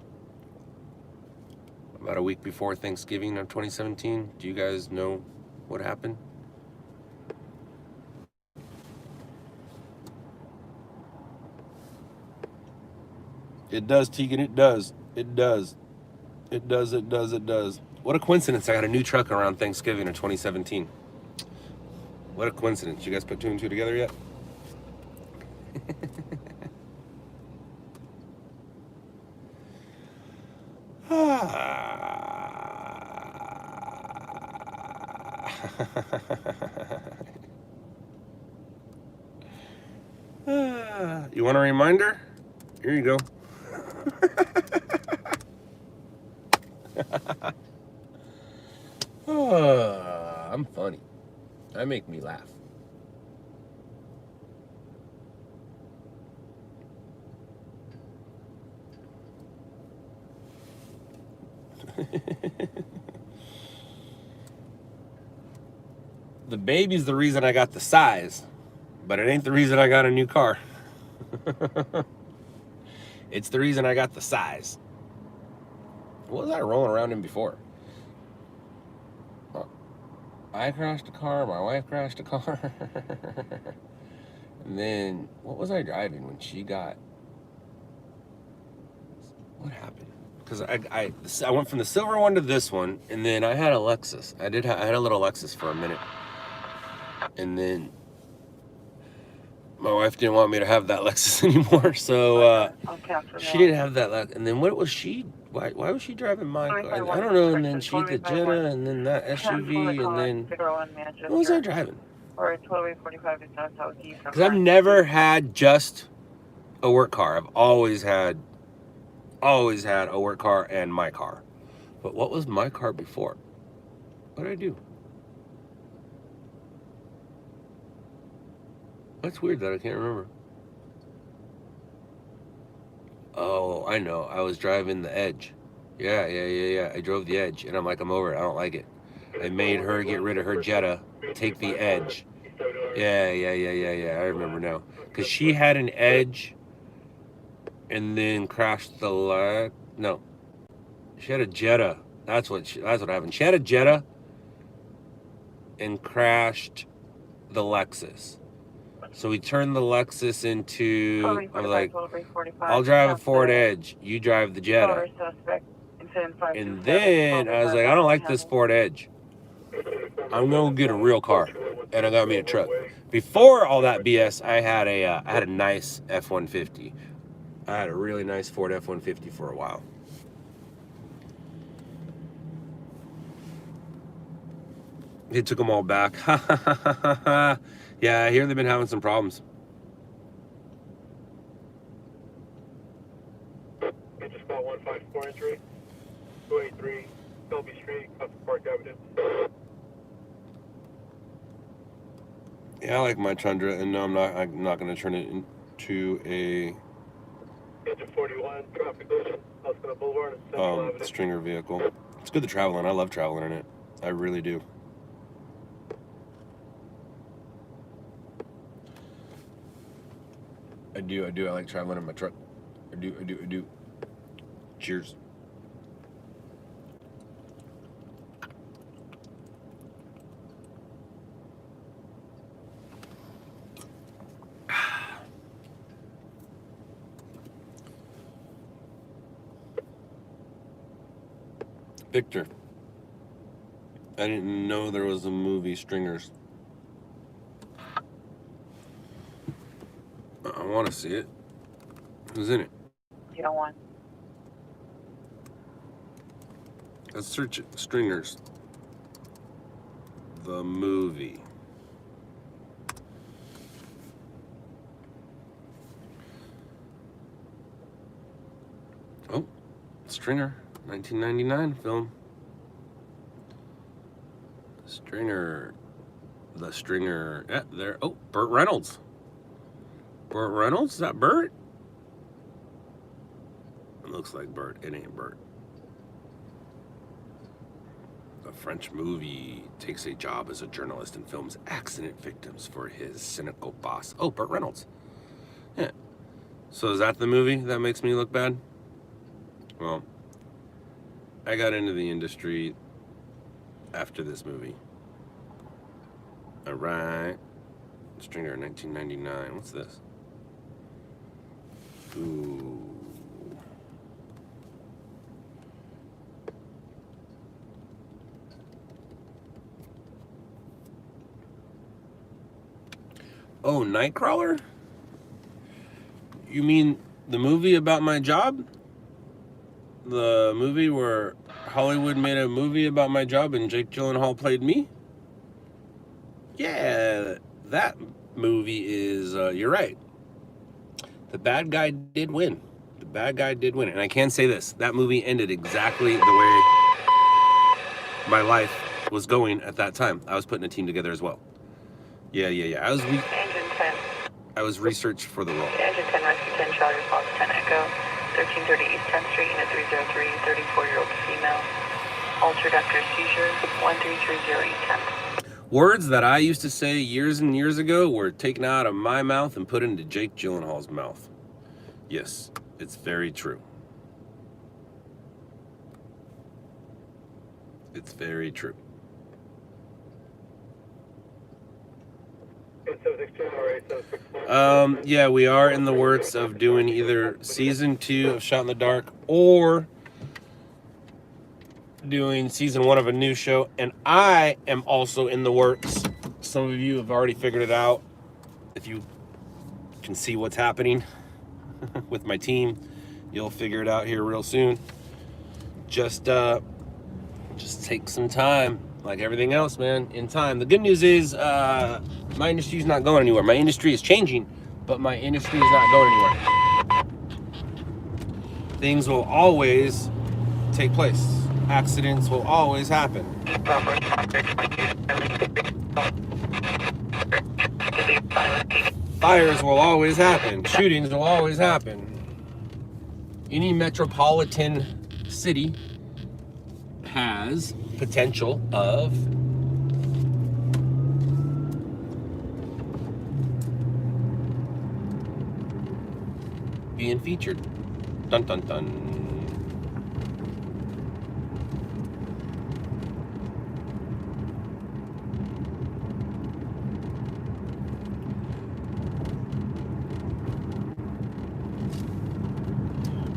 About a week before Thanksgiving of 2017. Do you guys know what happened? It does, Tegan. It does. What a coincidence. I got a new truck around Thanksgiving of 2017. What a coincidence. You guys put two and two together yet? You want a reminder? Here you go. I'm funny. That make me laugh. The baby's the reason I got the size, but it ain't the reason I got a new car. It's the reason I got the size. What was I rolling around in before? I crashed a car, my wife crashed a car. And then, what was I driving when she got... What happened? Because I went from the silver one to this one, and then I had a Lexus. I had a little Lexus for a minute. And then my wife didn't want me to have that Lexus anymore, so she didn't have that Lexus. And then what was she... Why was she driving my car? I don't know. And then she had the Jetta, and then that SUV, and then what was I driving? Because I've never had just a work car. I've always had a work car and my car. But what was my car before? What did I do? That's weird that I can't remember. Oh, I know. I was driving the Edge. Yeah. I drove the Edge, and I'm like, I'm over it. I don't like it. I made her get rid of her Jetta, take the Edge. Yeah. I remember now. Because she had an Edge, and then crashed the no. She had a Jetta. That's what happened. She had a Jetta, and crashed the Lexus. So we turned the Lexus into, I was like, I'll drive a Ford Edge, you drive the Jetta. And then I was like, I don't like this Ford Edge. I'm gonna get a real car, and I got me a truck. Before all that BS, I had a nice F-150. I had a really nice Ford F-150 for a while. They took them all back. Yeah, I hear they've been having some problems. I just got 154 entry, 283, Shelby Street, Upper Park Avenue. Yeah, I like my Tundra, and no, I'm not going to turn it into a Engine 41, traffic collision, Oscar Boulevard, and Central Avenue. Stringer vehicle. It's good to travel in. I love traveling in it. I really do. I do. I like traveling in my truck. I do. Cheers. Victor, I didn't know there was a movie, Stringers. I want to see it. Who's in it? You don't want. Let's search it. Stringers. The movie. Oh, Stringer. 1999 film. Stringer. The Stringer. Yeah, there. Oh, Burt Reynolds. Burt Reynolds? Is that Burt? It looks like Burt. It ain't Burt. A French movie takes a job as a journalist and films accident victims for his cynical boss. Oh, Burt Reynolds. Yeah. So is that the movie that makes me look bad? Well, I got into the industry after this movie. All right. Stringer, 1999. What's this? Ooh. Oh, Nightcrawler? You mean the movie about my job? The movie where Hollywood made a movie about my job and Jake Gyllenhaal played me? Yeah, that movie is, you're right. The bad guy did win. The bad guy did win. And I can say this, that movie ended exactly the way my life was going at that time. I was putting a team together as well. Yeah. Engine 10. I was researched for the role. Engine 10, rescue 10, shot response 10 Echo, 1330 East 10th Street, unit 303, 34-year-old female, altered after seizure, 1330 East 10th. Words that I used to say years and years ago were taken out of my mouth and put into Jake Gyllenhaal's mouth. Yes, it's very true. It's very true. Yeah, we are in the works of doing either season 2 of Shot in the Dark or doing season 1 of a new show. And I am also in the works. Some of you have already figured it out. If you can see what's happening with my team, you'll figure it out here real soon. Just take some time. Like everything else, man, in time. The good news is my industry is not going anywhere. My industry is changing, but my industry is not going anywhere. Things will always take place. Accidents will always happen. Fires will always happen. Shootings will always happen. Any metropolitan city has potential of being featured. Dun dun dun.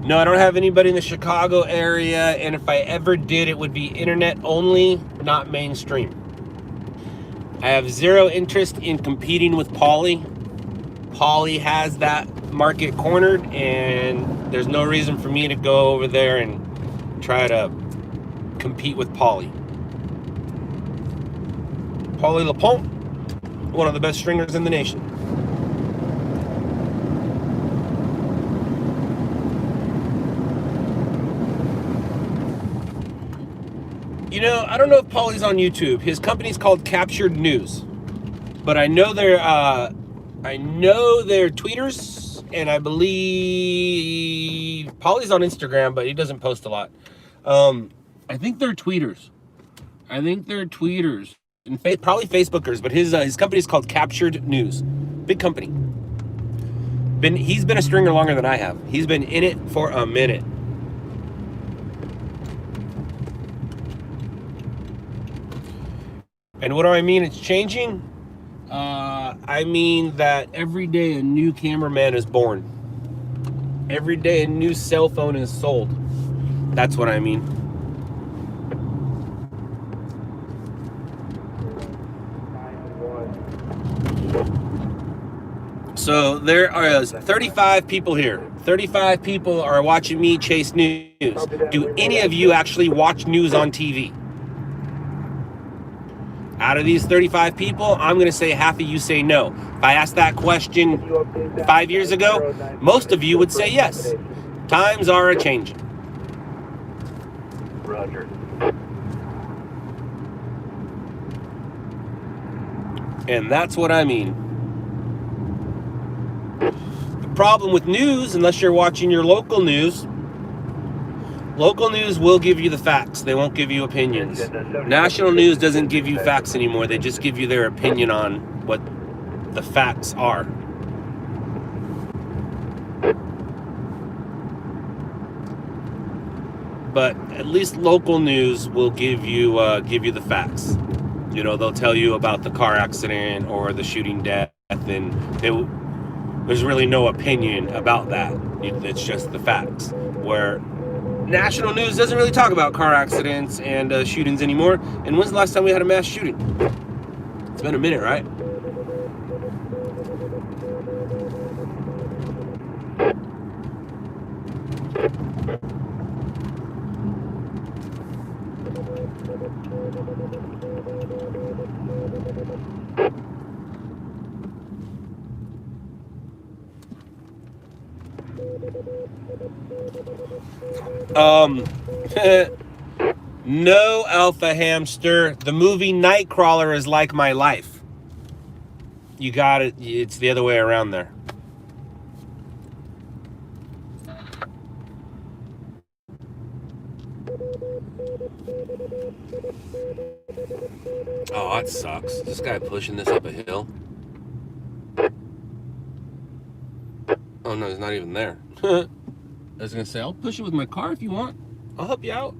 No, I don't have anybody in the Chicago area, and if I ever did, it would be internet only, not mainstream. I have zero interest in competing with Pauly. Pauly has that market cornered, and there's no reason for me to go over there and try to compete with Pauly. Pauly LaPompe, one of the best stringers in the nation. You know, I don't know if Pauly's on YouTube. His company's called Captured News, but I know they're tweeters, and I believe Pauly's on Instagram, but he doesn't post a lot. I think they're tweeters. And probably Facebookers, but his company's called Captured News. Big company. He's been a stringer longer than I have. He's been in it for a minute. And what do I mean it's changing? I mean that every day a new cameraman is born. Every day a new cell phone is sold. That's what I mean. So there are 35 people here. 35 people are watching me chase news. Do any of you actually watch news on TV? Out of these 35 people, I'm going to say half of you say no. If I asked that question 5 years ago, most of you would say yes. Times are a-changing. Roger. And that's what I mean. The problem with news, unless you're watching your local news will give you the facts. They won't give you opinions. National news doesn't give you facts anymore. They just give you their opinion on what the facts are. But at least local news will give you the facts. You know, they'll tell you about the car accident or the shooting death, and there's really no opinion about that. It's just the facts. Where national news doesn't really talk about car accidents and shootings anymore. And when's the last time we had a mass shooting? It's been a minute, right? No, Alpha Hamster. The movie Nightcrawler is like my life. You got it. It's the other way around there. Oh, that sucks. This guy pushing this up a hill. Oh, no, he's not even there. I was going to say, I'll push it with my car if you want. I'll help you out.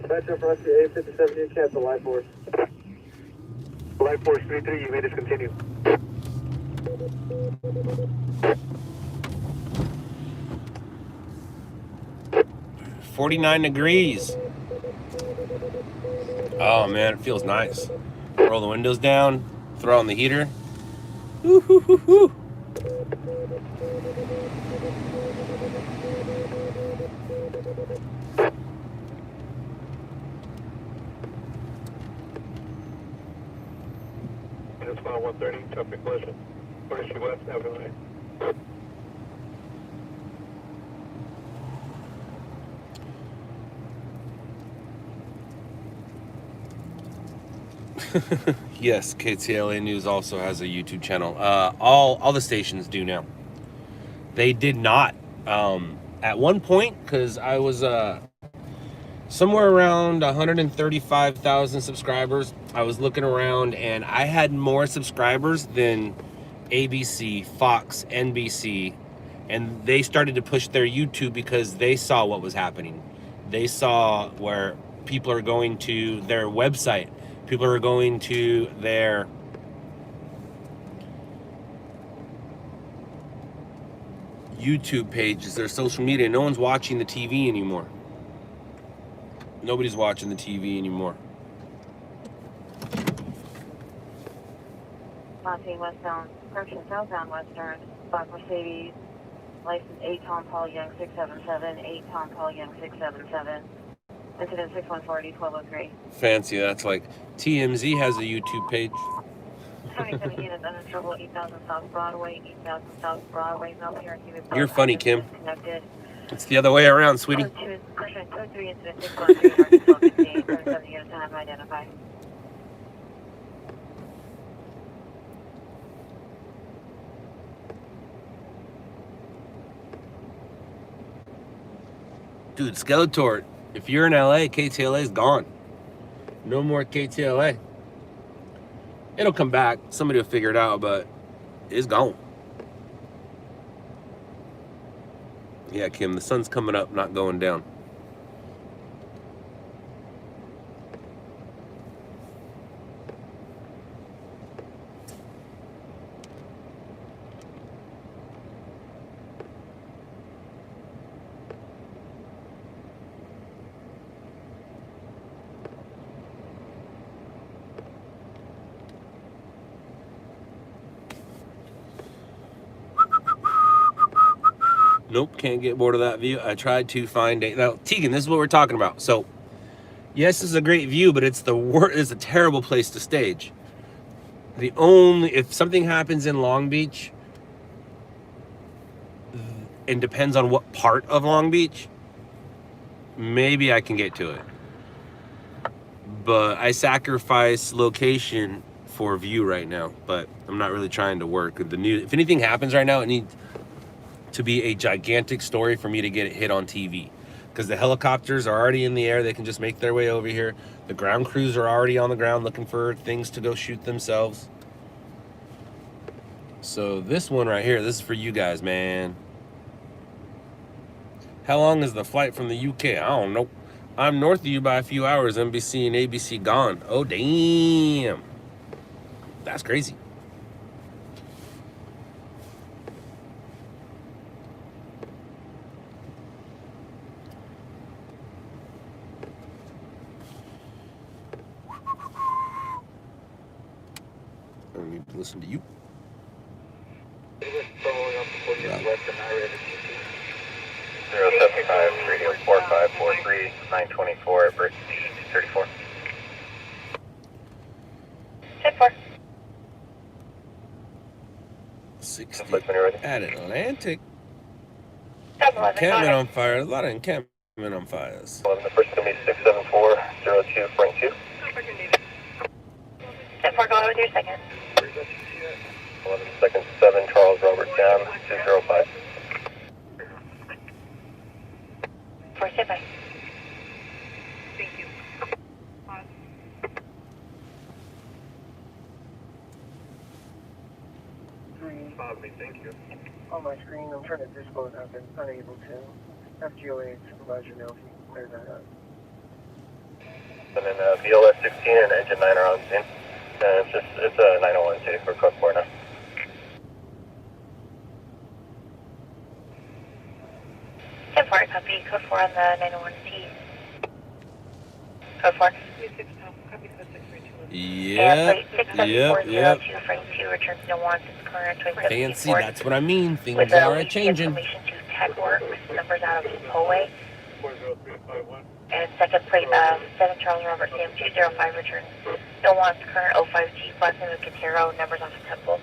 Metro for us to A57, you cancel Life Force. Life Force 33, you may discontinue. 49 degrees. Oh man, it feels nice. Roll the windows down, throw on the heater. Woo, hoo, hoo, hoo. It's 130, traffic collision. 42 West Avenue. Yes, KTLA News also has a YouTube channel. All the stations do now. They did not at one point, because I was somewhere around 135,000 subscribers. I was looking around and I had more subscribers than ABC, Fox, NBC, and they started to push their YouTube because they saw what was happening. They saw where people are going to their website. People are going to their YouTube pages, their social media. No one's watching the TV anymore. Nobody's watching the TV anymore. Montane westbound, correction, southbound western, Black Mercedes, license 8 Tom Paul Young 677, 8 Tom Paul Young 677. Incident 6140, 1203. Fancy, that's like TMZ has a YouTube page. 77 units under trouble, 8000 South Broadway, 8000 South Broadway, Mount Pierce. You're funny, Kim. Connected. It's the other way around, sweetie. Code 3, incident 613, 37 units, time identified. Dude, Skeletor, if you're in LA, KTLA's gone. No more KTLA. It'll come back. Somebody will figure it out, but it's gone. Yeah, Kim, the sun's coming up, not going down. Nope, can't get bored of that view. I tried to find a... Now, Tegan, this is what we're talking about. So, yes, this is a great view, but it's a terrible place to stage. If something happens in Long Beach, and depends on what part of Long Beach, maybe I can get to it. But I sacrifice location for view right now, but I'm not really trying to work. If anything happens right now, it needs to be a gigantic story for me to get it hit on TV, because the helicopters are already in the air. They can just make their way over here. The ground crews are already on the ground looking for things to go shoot themselves. So this one right here, this is for you guys, man. How long is the flight from the UK? I don't know. I'm north of you by a few hours. NBC and ABC gone. Oh, damn. That's crazy. I need to listen to you. Following up the 40 west and I read 075 radio 4543 924 British 34. 10-4. 60 When you're ready. at Atlantic. 7-11, Encampment on fire. A lot of encampment on fires. 11, the first is going to be 674 02.2. 10-4, go on with your second. 11 seconds 7 Charles Robert Cam 205. 4, stand by. Thank you. Thank you. On my screen, I'm trying to disclose. I've been unable to. FGOA supervisor knows he can clear that up. And then BLS 16 and engine 9 are on scene. And it's a 901 too for code 4 now. Copy. Code 4 on the 901T. Code 4. Copy code 632. Yep. Yep. Frame 2 returns no wants its current Fancy, that's what I mean. Things with are changing. information to tech work with numbers out of Hallway. 40351. And second plate 7 Charles Robert Sam 205 returns no wants current 05G flights in the Katero, numbers off of Temple.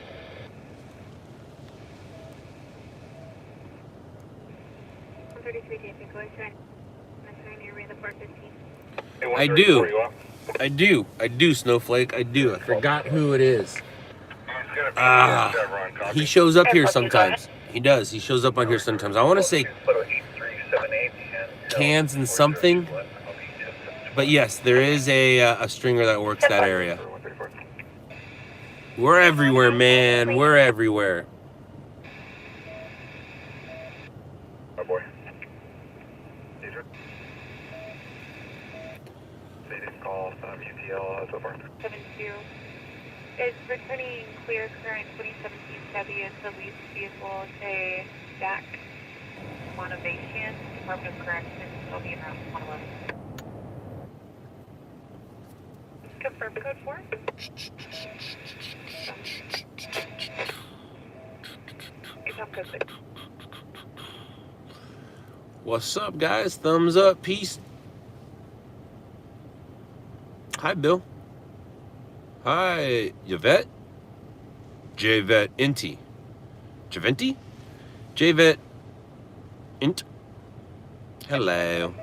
I do, Snowflake. I do. I forgot who it is. He shows up here sometimes. He does. He shows up on here sometimes. I want to say Cans and something. But yes, there is a stringer that works that area. We're everywhere, man. We're everywhere. Oh boy. Call UTL so far. 72 is returning clear current 2017 Chevy as the leased vehicle to Jack Monovation. Department of Corrections will be around 111. Confirm code 4. Code 6. What's up, guys? Thumbs up. Peace. Hi, Bill. Hi, Yvette. Jvet Inti. Javenti? Jvet Int. Hello.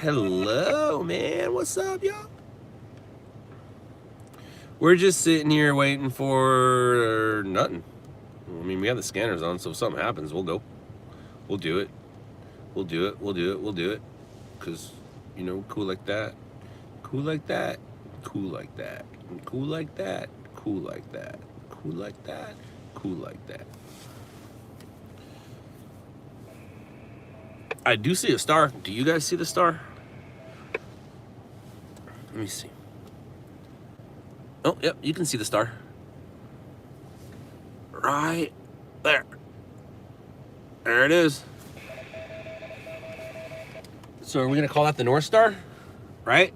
Hello, man. What's up, y'all? We're just sitting here waiting for nothing. I mean, we have the scanners on, so if something happens, we'll go. We'll do it. We'll do it. We'll do it. We'll do it. Because, you know, cool like that. Cool like that. Cool like that. Cool like that. Cool like that. Cool like that. Cool like that. I do see a star. Do you guys see the star? Let me see. Oh, yep, you can see the star. Right there. There it is. So are we gonna call that the North Star? Right?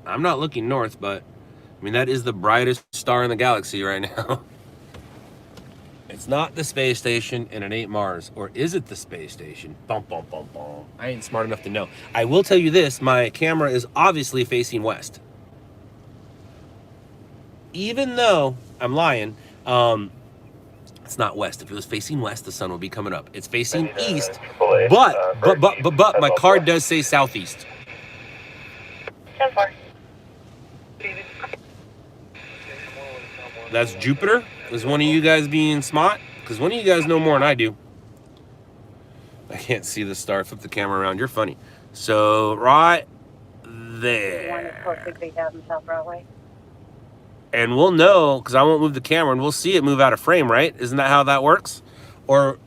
I'm not looking north, but I mean, that is the brightest star in the galaxy right now. It's not the space station and it ain't Mars. Or is it the space station? Bum, bum, bum, bum. I ain't smart enough to know. I will tell you this, my camera is obviously facing west. Even though I'm lying, it's not west. If it was facing west, the sun would be coming up. It's facing east, but my card does say southeast. 10-4. That's Jupiter? Is one of you guys being smart? Because one of you guys know more than I do. I can't see the star. Flip the camera around. You're funny. So, right there. 146,000 South Broadway. And we'll know, because I won't move the camera, and we'll see it move out of frame, right? Isn't that how that works? Or,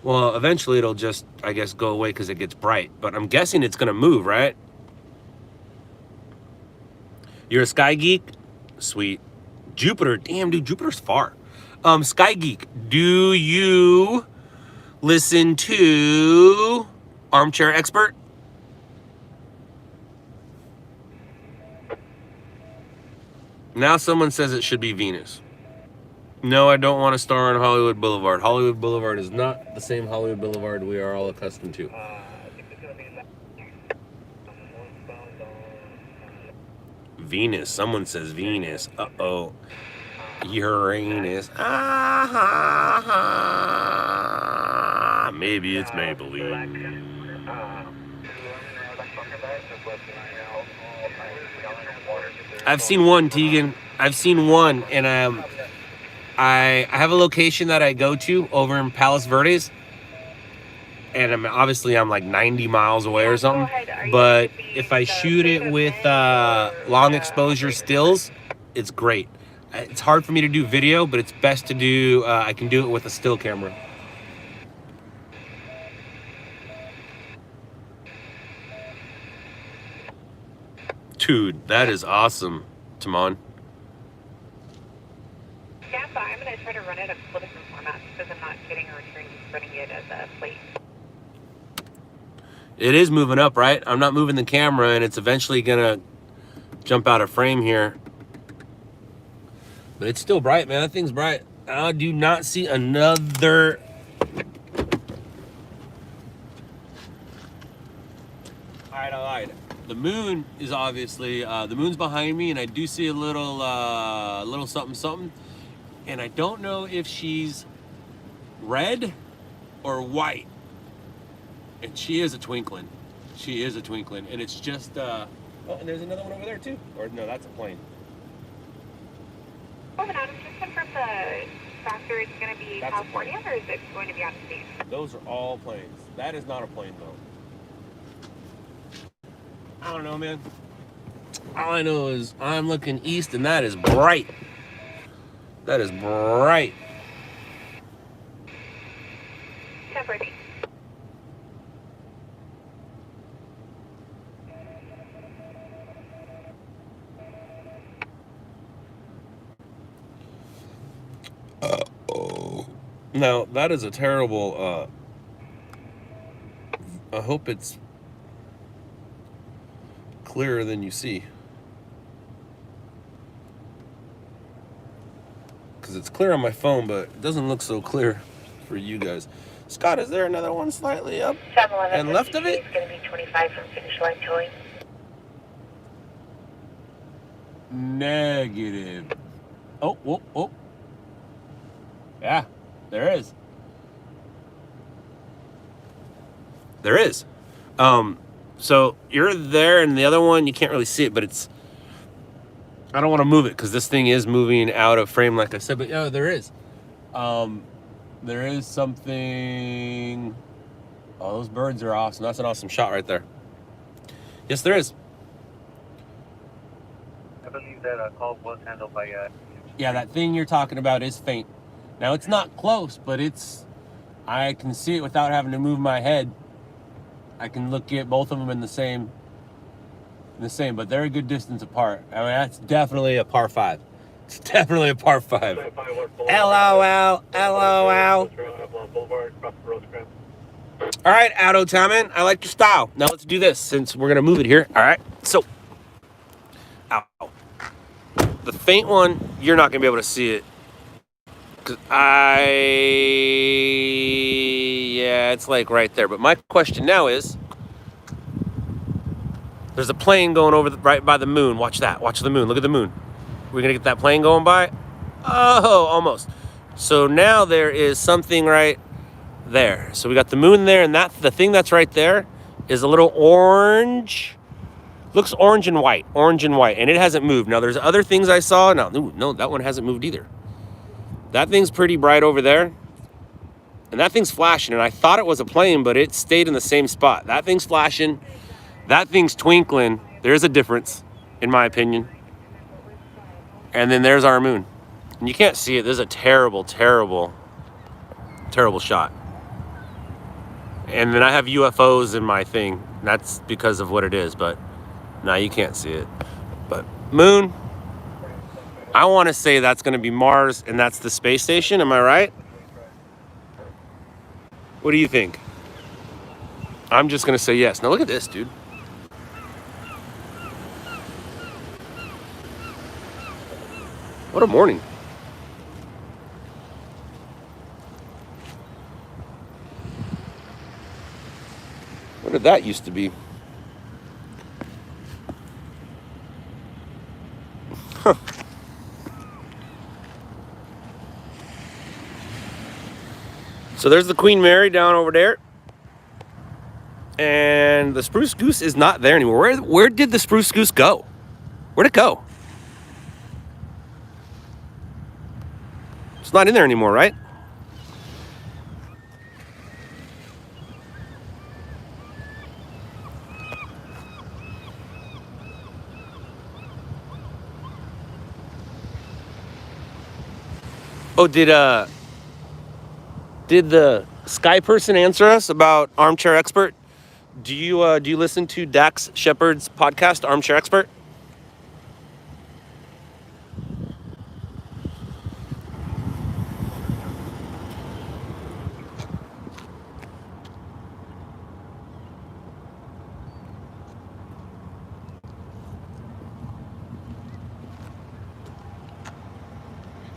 well, eventually it'll just, I guess, go away because it gets bright. But I'm guessing it's going to move, right? You're a sky geek? Sweet. Jupiter, damn, dude, Jupiter's far. Sky geek, do you listen to Armchair Expert? Now someone says it should be Venus. No, I don't want to star on Hollywood Boulevard. Hollywood Boulevard is not the same Hollywood Boulevard we are all accustomed to. Venus. Someone says Venus. Uh-oh. Uranus. Ah, maybe it's Maybelline. I've seen one, Tegan. I've seen one, and I have a location that I go to over in Palos Verdes, and I'm like 90 miles away or something. But if I shoot it with long exposure stills, it's great. It's hard for me to do video, but it's best to do. I can do it with a still camera. Dude, that is awesome, Timon. Yeah, but I'm going to try to run it a couple different formats because I'm not getting a return running it as a plate. It is moving up, right? I'm not moving the camera, and it's eventually going to jump out of frame here. But it's still bright, man. That thing's bright. I do not see another... I lied. The moon is obviously, the moon's behind me, and I do see a little something, something. And I don't know if she's red or white. And she is a twinkling. She is a twinkling. And it's just, oh, and there's another one over there too. Or no, that's a plane. Oh, but Adam, just confirm the factor is going to be That's California, or is it going to be out of state? Those are all planes. That is not a plane, though. I don't know, man. All I know is I'm looking east, and that is bright. That is bright. Temporary. Now, that is a terrible, I hope it's clearer than you see. Because it's clear on my phone, but it doesn't look so clear for you guys. Scott, is there another one slightly up and left of it? It's going to be 25 from finish line towing. Negative. Oh, oh, oh. Yeah, there is. There is. So you're there, and the other one, you can't really see it, but it's... I don't want to move it because this thing is moving out of frame, like I said, but yeah, there is. There is something Oh, those birds are awesome. That's an awesome shot right there. Yes, there is. I believe that call was handled by Yeah, that thing you're talking about is faint. Now, it's not close, but I can see it without having to move my head. I can look at both of them in the same, but they're a good distance apart. I mean, that's definitely a par 5. It's definitely a par 5. LOL, LOL. All right, Auto Taman, I like your style. Now let's do this since we're gonna move it here. All right, so, ow. The faint one, you're not gonna be able to see it. Cause yeah, it's like right there. But my question now is, there's a plane going over right by the moon. Watch that, watch the moon, look at the moon. We're gonna get that plane going by? Oh, almost. So now there is something right there. So we got the moon there, and the thing that's right there is a little orange. Looks orange and white, and it hasn't moved. Now there's other things I saw. No, that one hasn't moved either. That thing's pretty bright over there, and that thing's flashing, and I thought it was a plane, but it stayed in the same spot. That thing's flashing, that thing's twinkling. There's a difference, in my opinion. And then there's our moon. And you can't see it. This is a terrible, terrible, terrible shot. And then I have UFOs in my thing. That's because of what it is, but now you can't see it. But moon, I want to say that's going to be Mars, and that's the space station. Am I right? What do you think? I'm just going to say yes. Now look at this, dude. What a morning. What did that used to be? Huh. So there's the Queen Mary down over there. And the Spruce Goose is not there anymore. Where did the Spruce Goose go? Where'd it go? It's not in there anymore, right? Oh, did the Sky person answer us about Armchair Expert? Do you listen to Dax Shepard's podcast, Armchair Expert?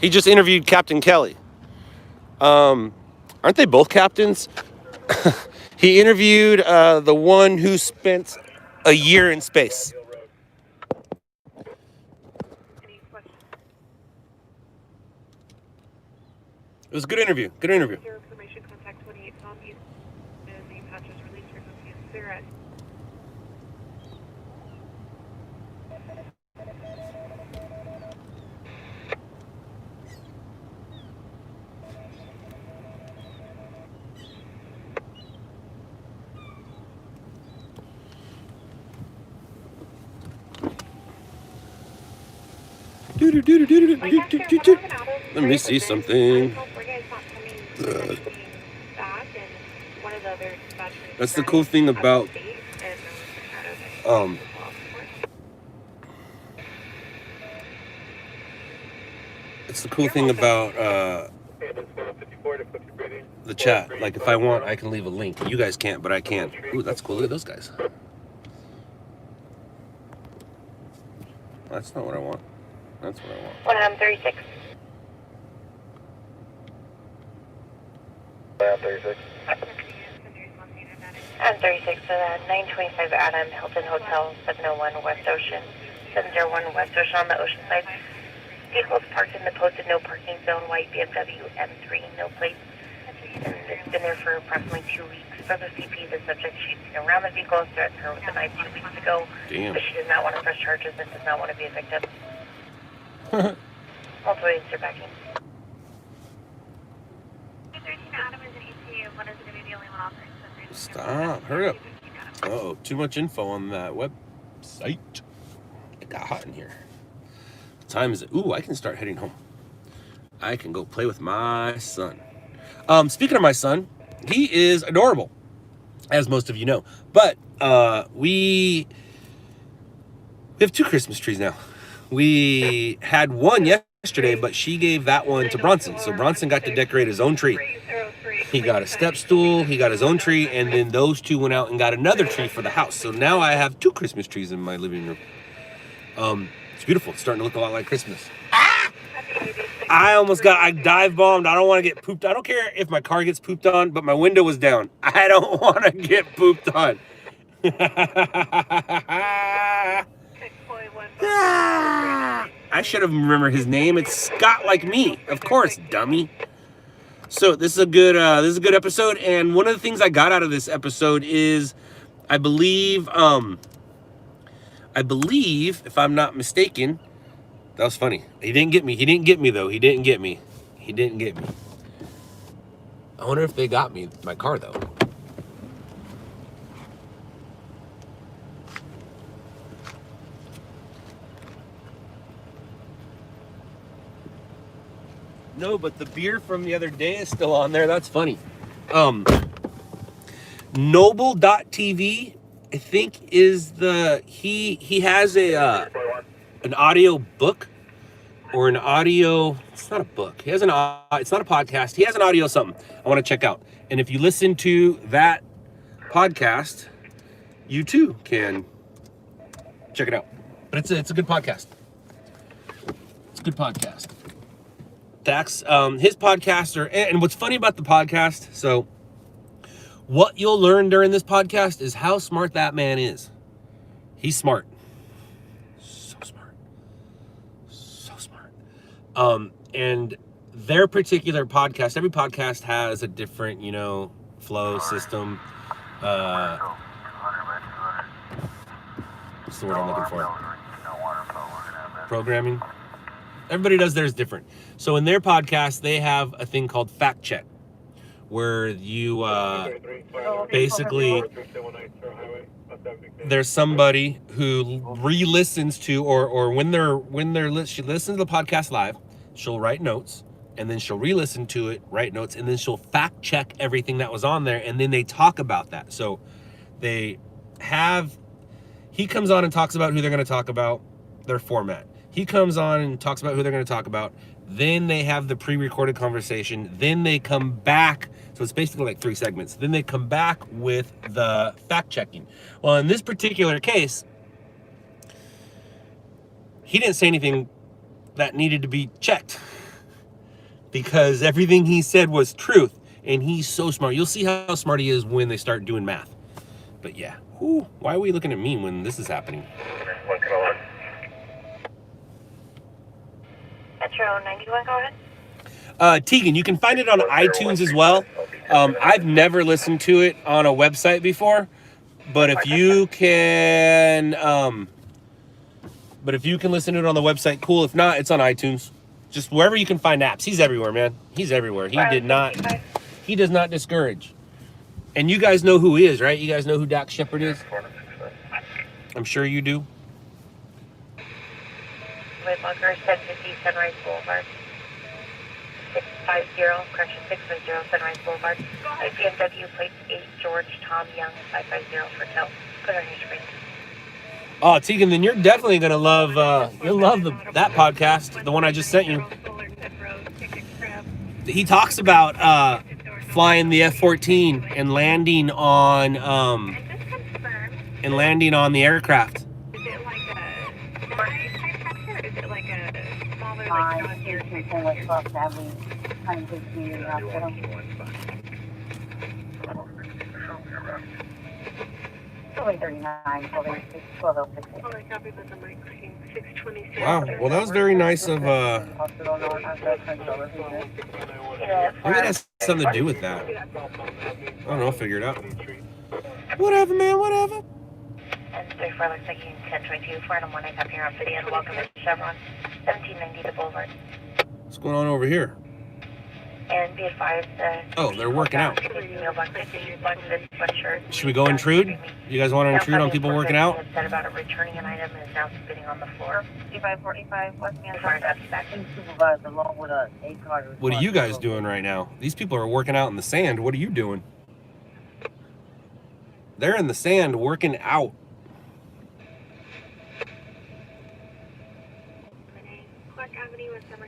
He just interviewed Captain Kelly. Aren't they both captains? He interviewed the one who spent a year in space. It was a good interview. Good interview. Your information, contact 28 Tom East, and the patches release frequency is clear at. Let me see something. That's the cool thing about it's the cool thing about the chat. Like if I want, I can leave a link. You guys can't, but I can. Ooh, that's cool. Look at those guys. That's not what I want. That's what I want. 36. 36. I'm 36, so 925 Adam, Hilton Hotel, 701 West Ocean, 701 West Ocean on the ocean side. Vehicles parked in the posted no parking zone, white BMW M3, no plates. And it's been there for approximately 2 weeks. For the CP, the subject, she's been around the vehicle, threatened her with a knife 2 weeks ago. Damn. But she does not want to press charges and does not want to be a victim. Multiple agents are backing. 13 Adam is an ETA. What is going to be the only one offering? Stop. Hurry up. Oh, too much info on that website. It got hot in here. What time is it? Ooh, I can start heading home. I can go play with my son. Speaking of my son, he is adorable, as most of you know. But we have 2 Christmas trees now. We had one yesterday, but she gave that one to Bronson. So Bronson got to decorate his own tree. He got a step stool, he got his own tree, and then those 2 went out and got another tree for the house. So now I have 2 Christmas trees in my living room. It's beautiful. It's starting to look a lot like Christmas. I dive bombed. I don't want to get pooped. I don't care if my car gets pooped on, but my window was down. I don't want to get pooped on. I should have remembered his name. It's Scott like me. Of course, dummy. So this is a good episode, and one of the things I got out of this episode is I believe if I'm not mistaken, that was funny. He didn't get me. He didn't get me though. He didn't get me. He didn't get me. I wonder if they got me my car though. No, but the beer from the other day is still on there. That's funny. Noble.tv, I think, is the he has an audio book or an audio. It's not a book. He has it's not a podcast. He has an audio something I want to check out. And if you listen to that podcast, you too can check it out. But it's a good podcast. It's a good podcast. Dax, his podcasts are, and what's funny about the podcast, so what you'll learn during this podcast is how smart that man is. He's smart. So smart. So smart. And their particular podcast, every podcast has a different, flow system. What's the word I'm looking for? Programming. Everybody does theirs different. So in their podcast, they have a thing called fact check, where you basically, there's somebody who re-listens to, or she listens to the podcast live, she'll write notes, and then she'll re-listen to it, write notes, and then she'll fact check everything that was on there, and then they talk about that. So he comes on and talks about who they're going to talk about, their format. He comes on and talks about who they're going to talk about. Then they have the pre-recorded conversation. Then they come back. So it's basically like 3 segments. Then they come back with the fact-checking. Well, in this particular case, he didn't say anything that needed to be checked because everything he said was truth. And he's so smart. You'll see how smart he is when they start doing math. But yeah, why are we looking at me when this is happening? Metro 91, go ahead. Tegan, you can find it on iTunes as well. I've never listened to it on a website before, but if you can listen to it on the website, cool. If not, it's on iTunes. Just wherever you can find apps. He's everywhere, man. He's everywhere. He does not discourage. And you guys know who he is, right? You guys know who Dax Shepard is? I'm sure you do. Bunker 750 Sunrise Boulevard. 650, correction 650 Sunrise Boulevard. BMW plate 8 George Tom Young 550 for Tel. Put on your screen. Oh, Tegan, then you're definitely gonna love you'll love that podcast, the one I just sent you. He talks about flying the F-14 and landing on the aircraft. Wow, well that was very nice of maybe it has something to do with that. I don't know, I'll figure it out. Whatever, man, whatever. And 34 looks like you 1022, 401, up here on City, and welcome to Chevron, 1790 the Boulevard. What's going on over here? And be advised that... Oh, they're working out. Sweatshirt. Should we go intrude? You guys want to intrude on people working out? Said about returning an item and is now spitting on the floor. 2545 West Manhattan. Supervised along with a 8-car. What are you guys doing right now? These people are working out in the sand. What are you doing? They're in the sand working out.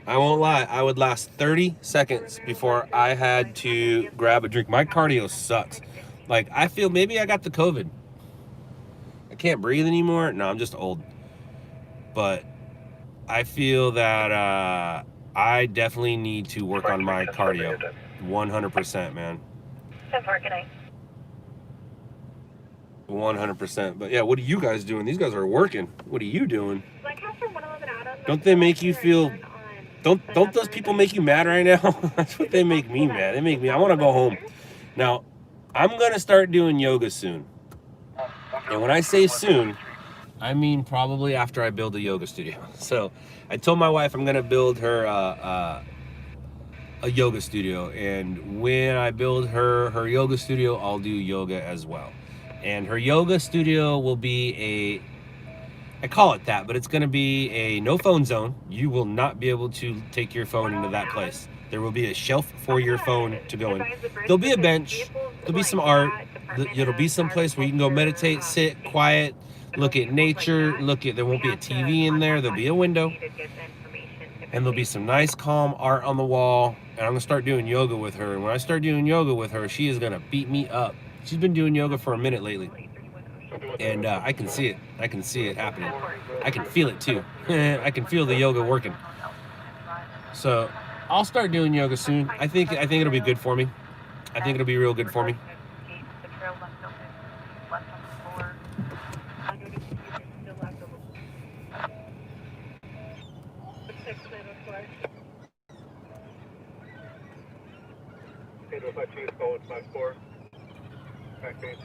I won't lie, I would last 30 seconds before I had to grab a drink. My cardio sucks. Like, I feel maybe I got the COVID. I can't breathe anymore. No, I'm just old. But I feel that I definitely need to work on my cardio. 100%, man. 10-4, good night. 100%. But yeah, what are you guys doing? These guys are working. What are you doing? Don't they make you feel... Don't those people make you mad right now? That's what they make me mad. They make me... I want to go home. Now, I'm going to start doing yoga soon. And when I say soon, I mean probably after I build a yoga studio. So I told my wife I'm going to build her a yoga studio. And when I build her yoga studio, I'll do yoga as well. And her yoga studio will be I call it that, but it's going to be a no phone zone. You will not be able to take your phone into that place. There will be a shelf for your phone to go in. There'll be a bench. There'll be some art. It'll be some place where you can go meditate, sit, quiet, look at nature, there won't be a TV in there. There'll be a window. And there'll be some nice, calm art on the wall. And I'm going to start doing yoga with her. And when I start doing yoga with her, she is going to beat me up. She's been doing yoga for a minute lately. And I can see it. I can see it happening. I can feel it too. I can feel the yoga working. So I'll start doing yoga soon. I think it'll be good for me. I think it'll be real good for me. Tracking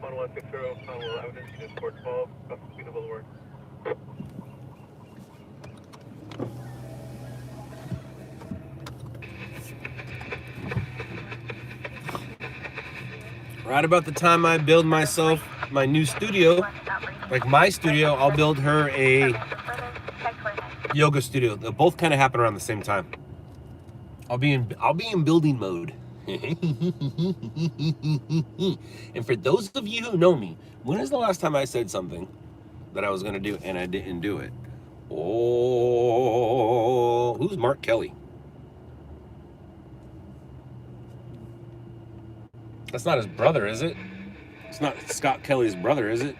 1160, Conwell Avenue, Unit 412, across the Wichita Boulevard. Right about the time I build myself my new studio, like my studio, I'll build her a yoga studio. They'll both kind of happen around the same time. I'll be in building mode. And for those of you who know me, when is the last time I said something that I was going to do and I didn't do it? Oh, who's Mark Kelly? That's not his brother, is it? It's not Scott Kelly's brother, is it?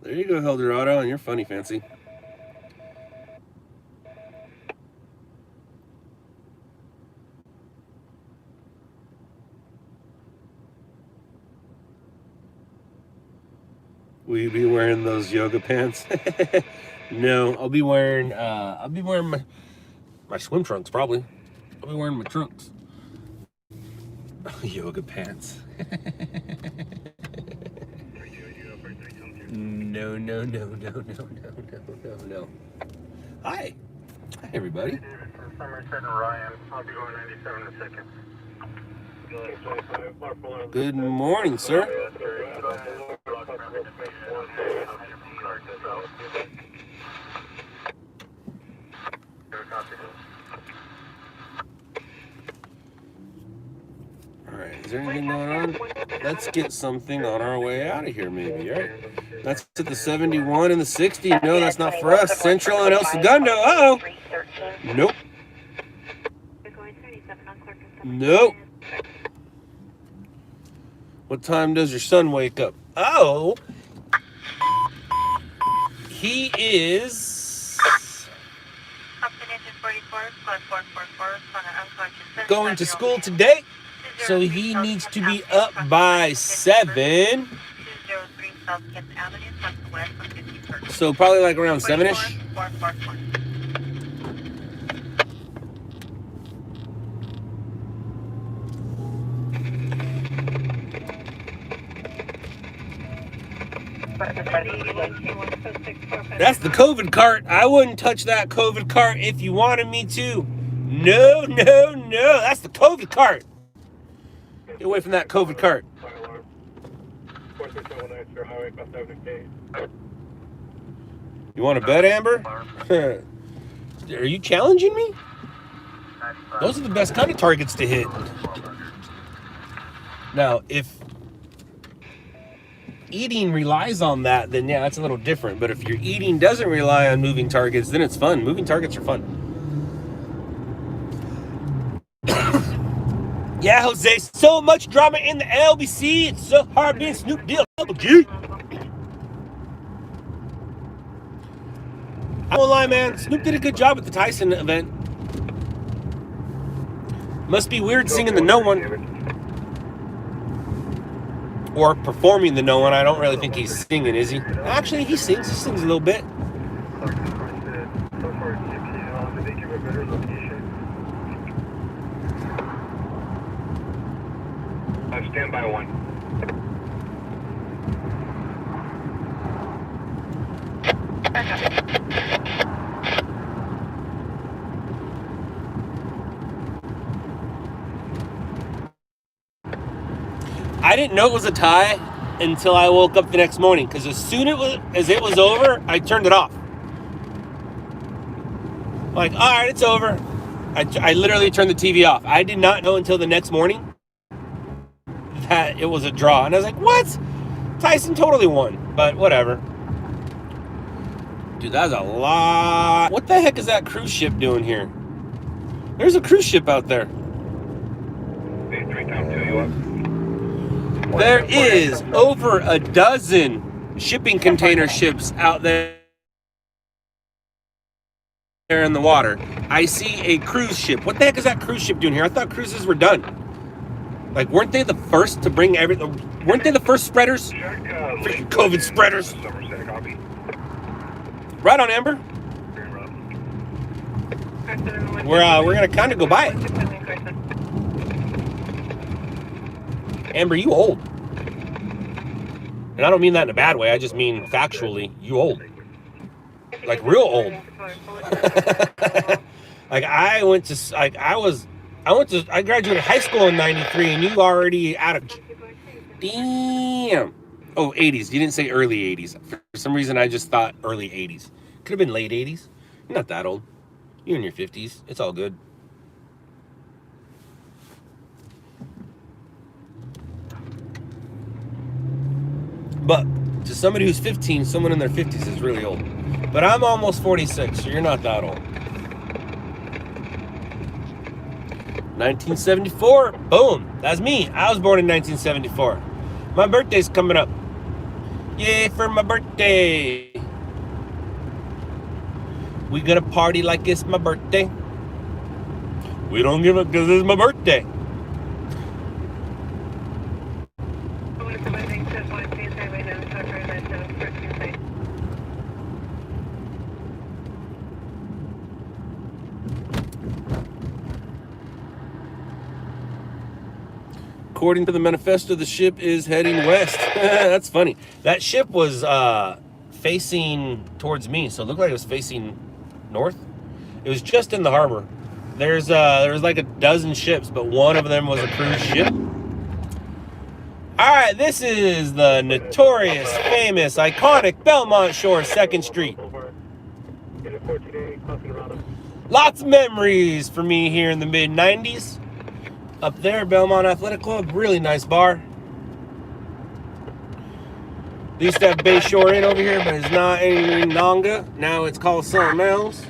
There you go, Eldorado, and you're funny, Fancy. Will you be wearing those yoga pants? No, I'll be wearing my swim trunks probably. I'll be wearing my trunks. Yoga pants. No. Hi. Hi, everybody. Somerset and Ryan. I'll be going 97 in a second. Good morning, sir. Alright, is there anything going on? Let's get something on our way out of here, maybe, right? That's at the 71 and the 60. No, that's not for us. Central and El Segundo. Uh-oh. Nope. Nope. What time does your son wake up? Oh. He is going to school today. So he needs to be up by 7. 203 South Kent Avenue, southwest of 51st. So probably like around 7-ish. 444. That's the COVID cart. I wouldn't touch that COVID cart if you wanted me to. No, no, no. That's the COVID cart. Get away from that COVID cart. You want to bet, Amber? Are you challenging me? Those are the best kind of targets to hit. Now, if eating relies on that, then yeah, that's a little different. But if your eating doesn't rely on moving targets, then it's fun. Moving targets are fun. Yeah, Jose, so much drama in the LBC. It's so hard being Snoop Dogg. I won't lie, man. Snoop did a good job at the Tyson event. Must be weird singing the No One. Or performing the No One. I don't really think he's singing, is he? Actually, he sings. He sings a little bit. Stand by 1. I didn't know it was a tie until I woke up the next morning, because as soon as it was over, I turned it off. Like, all right, it's over. I literally turned the TV off. I did not know until the next morning that it was a draw. And I was like, what? Tyson totally won. But whatever. Dude, that's a lot. What the heck is that cruise ship doing here? There's a cruise ship out there. There is over a dozen shipping container ships out there in the water. I see a cruise ship. What the heck is that cruise ship doing here? I thought cruises were done. Like, weren't they the first to bring everything? Weren't they the first spreaders? Freaking COVID spreaders. Right on, Amber. We're gonna kind of go by it. Amber, you old. And I don't mean that in a bad way. I just mean factually, you old. Like real old. Like I graduated high school in 93 and you already out of... Damn. Oh, 80s. You didn't say early 80s. For some reason, I just thought early 80s. Could have been late 80s. You're not that old. You're in your 50s. It's all good. But to somebody who's 15, someone in their 50s is really old. But I'm almost 46, so you're not that old. 1974, boom, that's me. I was born in 1974. My birthday's coming up. Yay for my birthday. We gonna party like it's my birthday. We don't give up because it's my birthday. According to the manifesto, the ship is heading west. That's funny. That ship was facing towards me, so it looked like it was facing north. It was just in the harbor. There was like a dozen ships, but one of them was a cruise ship. All right, this is the notorious, famous, iconic Belmont Shore, 2nd Street. Lots of memories for me here in the mid-90s. Up there, Belmont Athletic Club, really nice bar. They used to have Bay Shore Inn over here, but it's not any longer. Now it's called something else.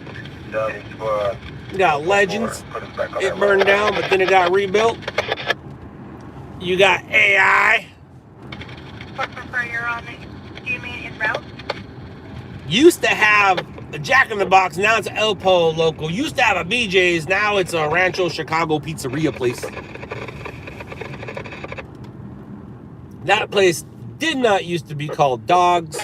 You got Legends. It burned down, but then it got rebuilt. You got AI. What prefer you're on? Do you mean en route? Used to have a Jack in the Box, now it's El Po local. Used to have a BJ's, now it's a Rancho Chicago pizzeria place. That place did not used to be called Dogs,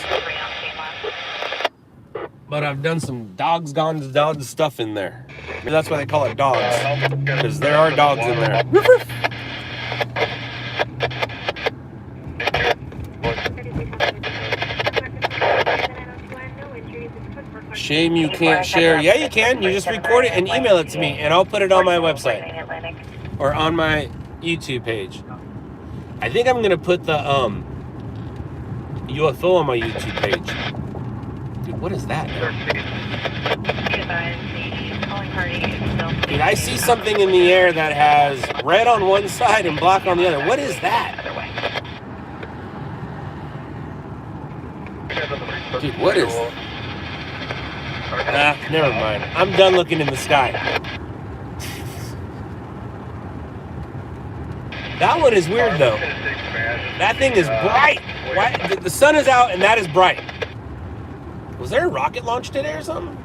but I've done some dogs gone to dogs stuff in there. Maybe that's why they call it Dogs, because there are dogs in there. Shame you can't share. Yeah, you can. You just record it and email it to me, and I'll put it on my website or on my YouTube page. I think I'm gonna put the UFO on my YouTube page. Dude, what is that? Dude, I see something in the air that has red on one side and black on the other. What is that? Dude, what is... never mind. I'm done looking in the sky. That one is weird, though. That thing is bright. Why? The sun is out, and that is bright. Was there a rocket launch today or something?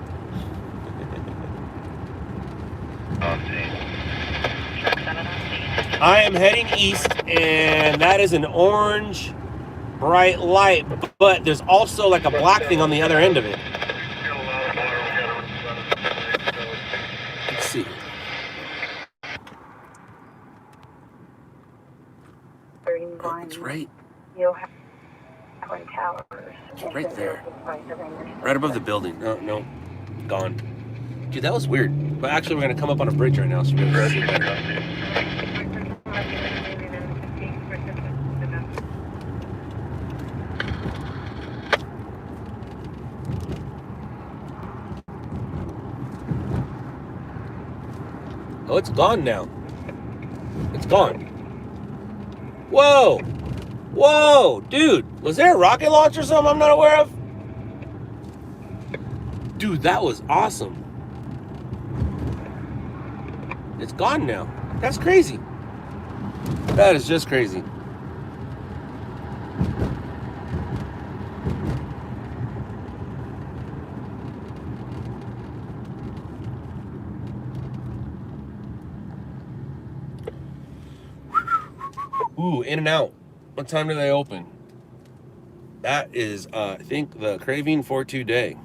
I am heading east, and that is an orange, bright light, but there's also like a black thing on the other end of it. Let's see. Oh, it's right. It's right there. Right above the building. No. Gone. Dude, that was weird. But actually, we're going to come up on a bridge right now, so we're going to see it better. Oh, it's gone now. It's gone. Whoa! Whoa! Dude, was there a rocket launch or something I'm not aware of? Dude, that was awesome. It's gone now. That's crazy. That is just crazy. Ooh, In-N-Out. What time do they open? That is, I think, the craving for today.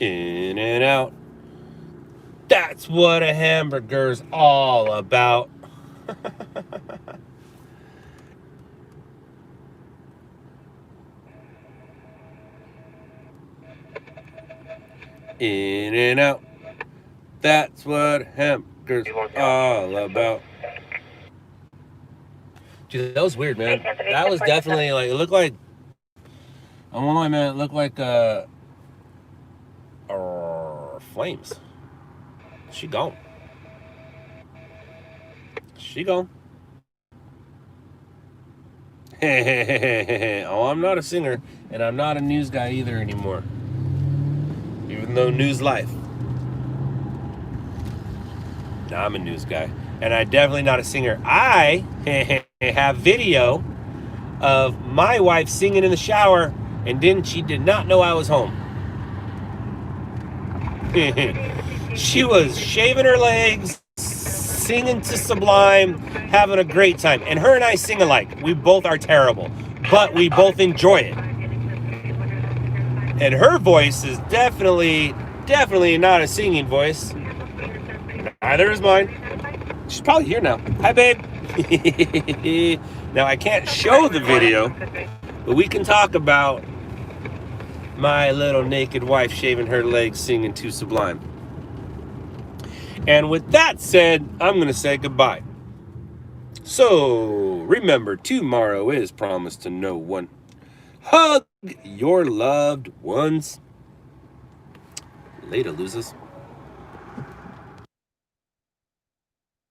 In-N-Out. That's what a hamburger's all about. In-N-Out. That's what hamburger's all about. Dude, that was weird, man. That was definitely like, it looked like, I'm only man, it looked like flames. She gone. She gone. Oh, I'm not a singer, and I'm not a news guy either anymore. Even though news life. Nah, I'm a news guy. And I'm definitely not a singer. I have video of my wife singing in the shower, and she did not know I was home. She was shaving her legs, singing to Sublime, having a great time. And her and I sing alike. We both are terrible, but we both enjoy it. And her voice is definitely not a singing voice. Neither is mine. She's probably here now. Hi, babe. Now, I can't show the video, but we can talk about my little naked wife shaving her legs singing to Sublime. And with that said, I'm going to say goodbye. So, remember, tomorrow is promised to no one. Hug your loved ones. Later, losers.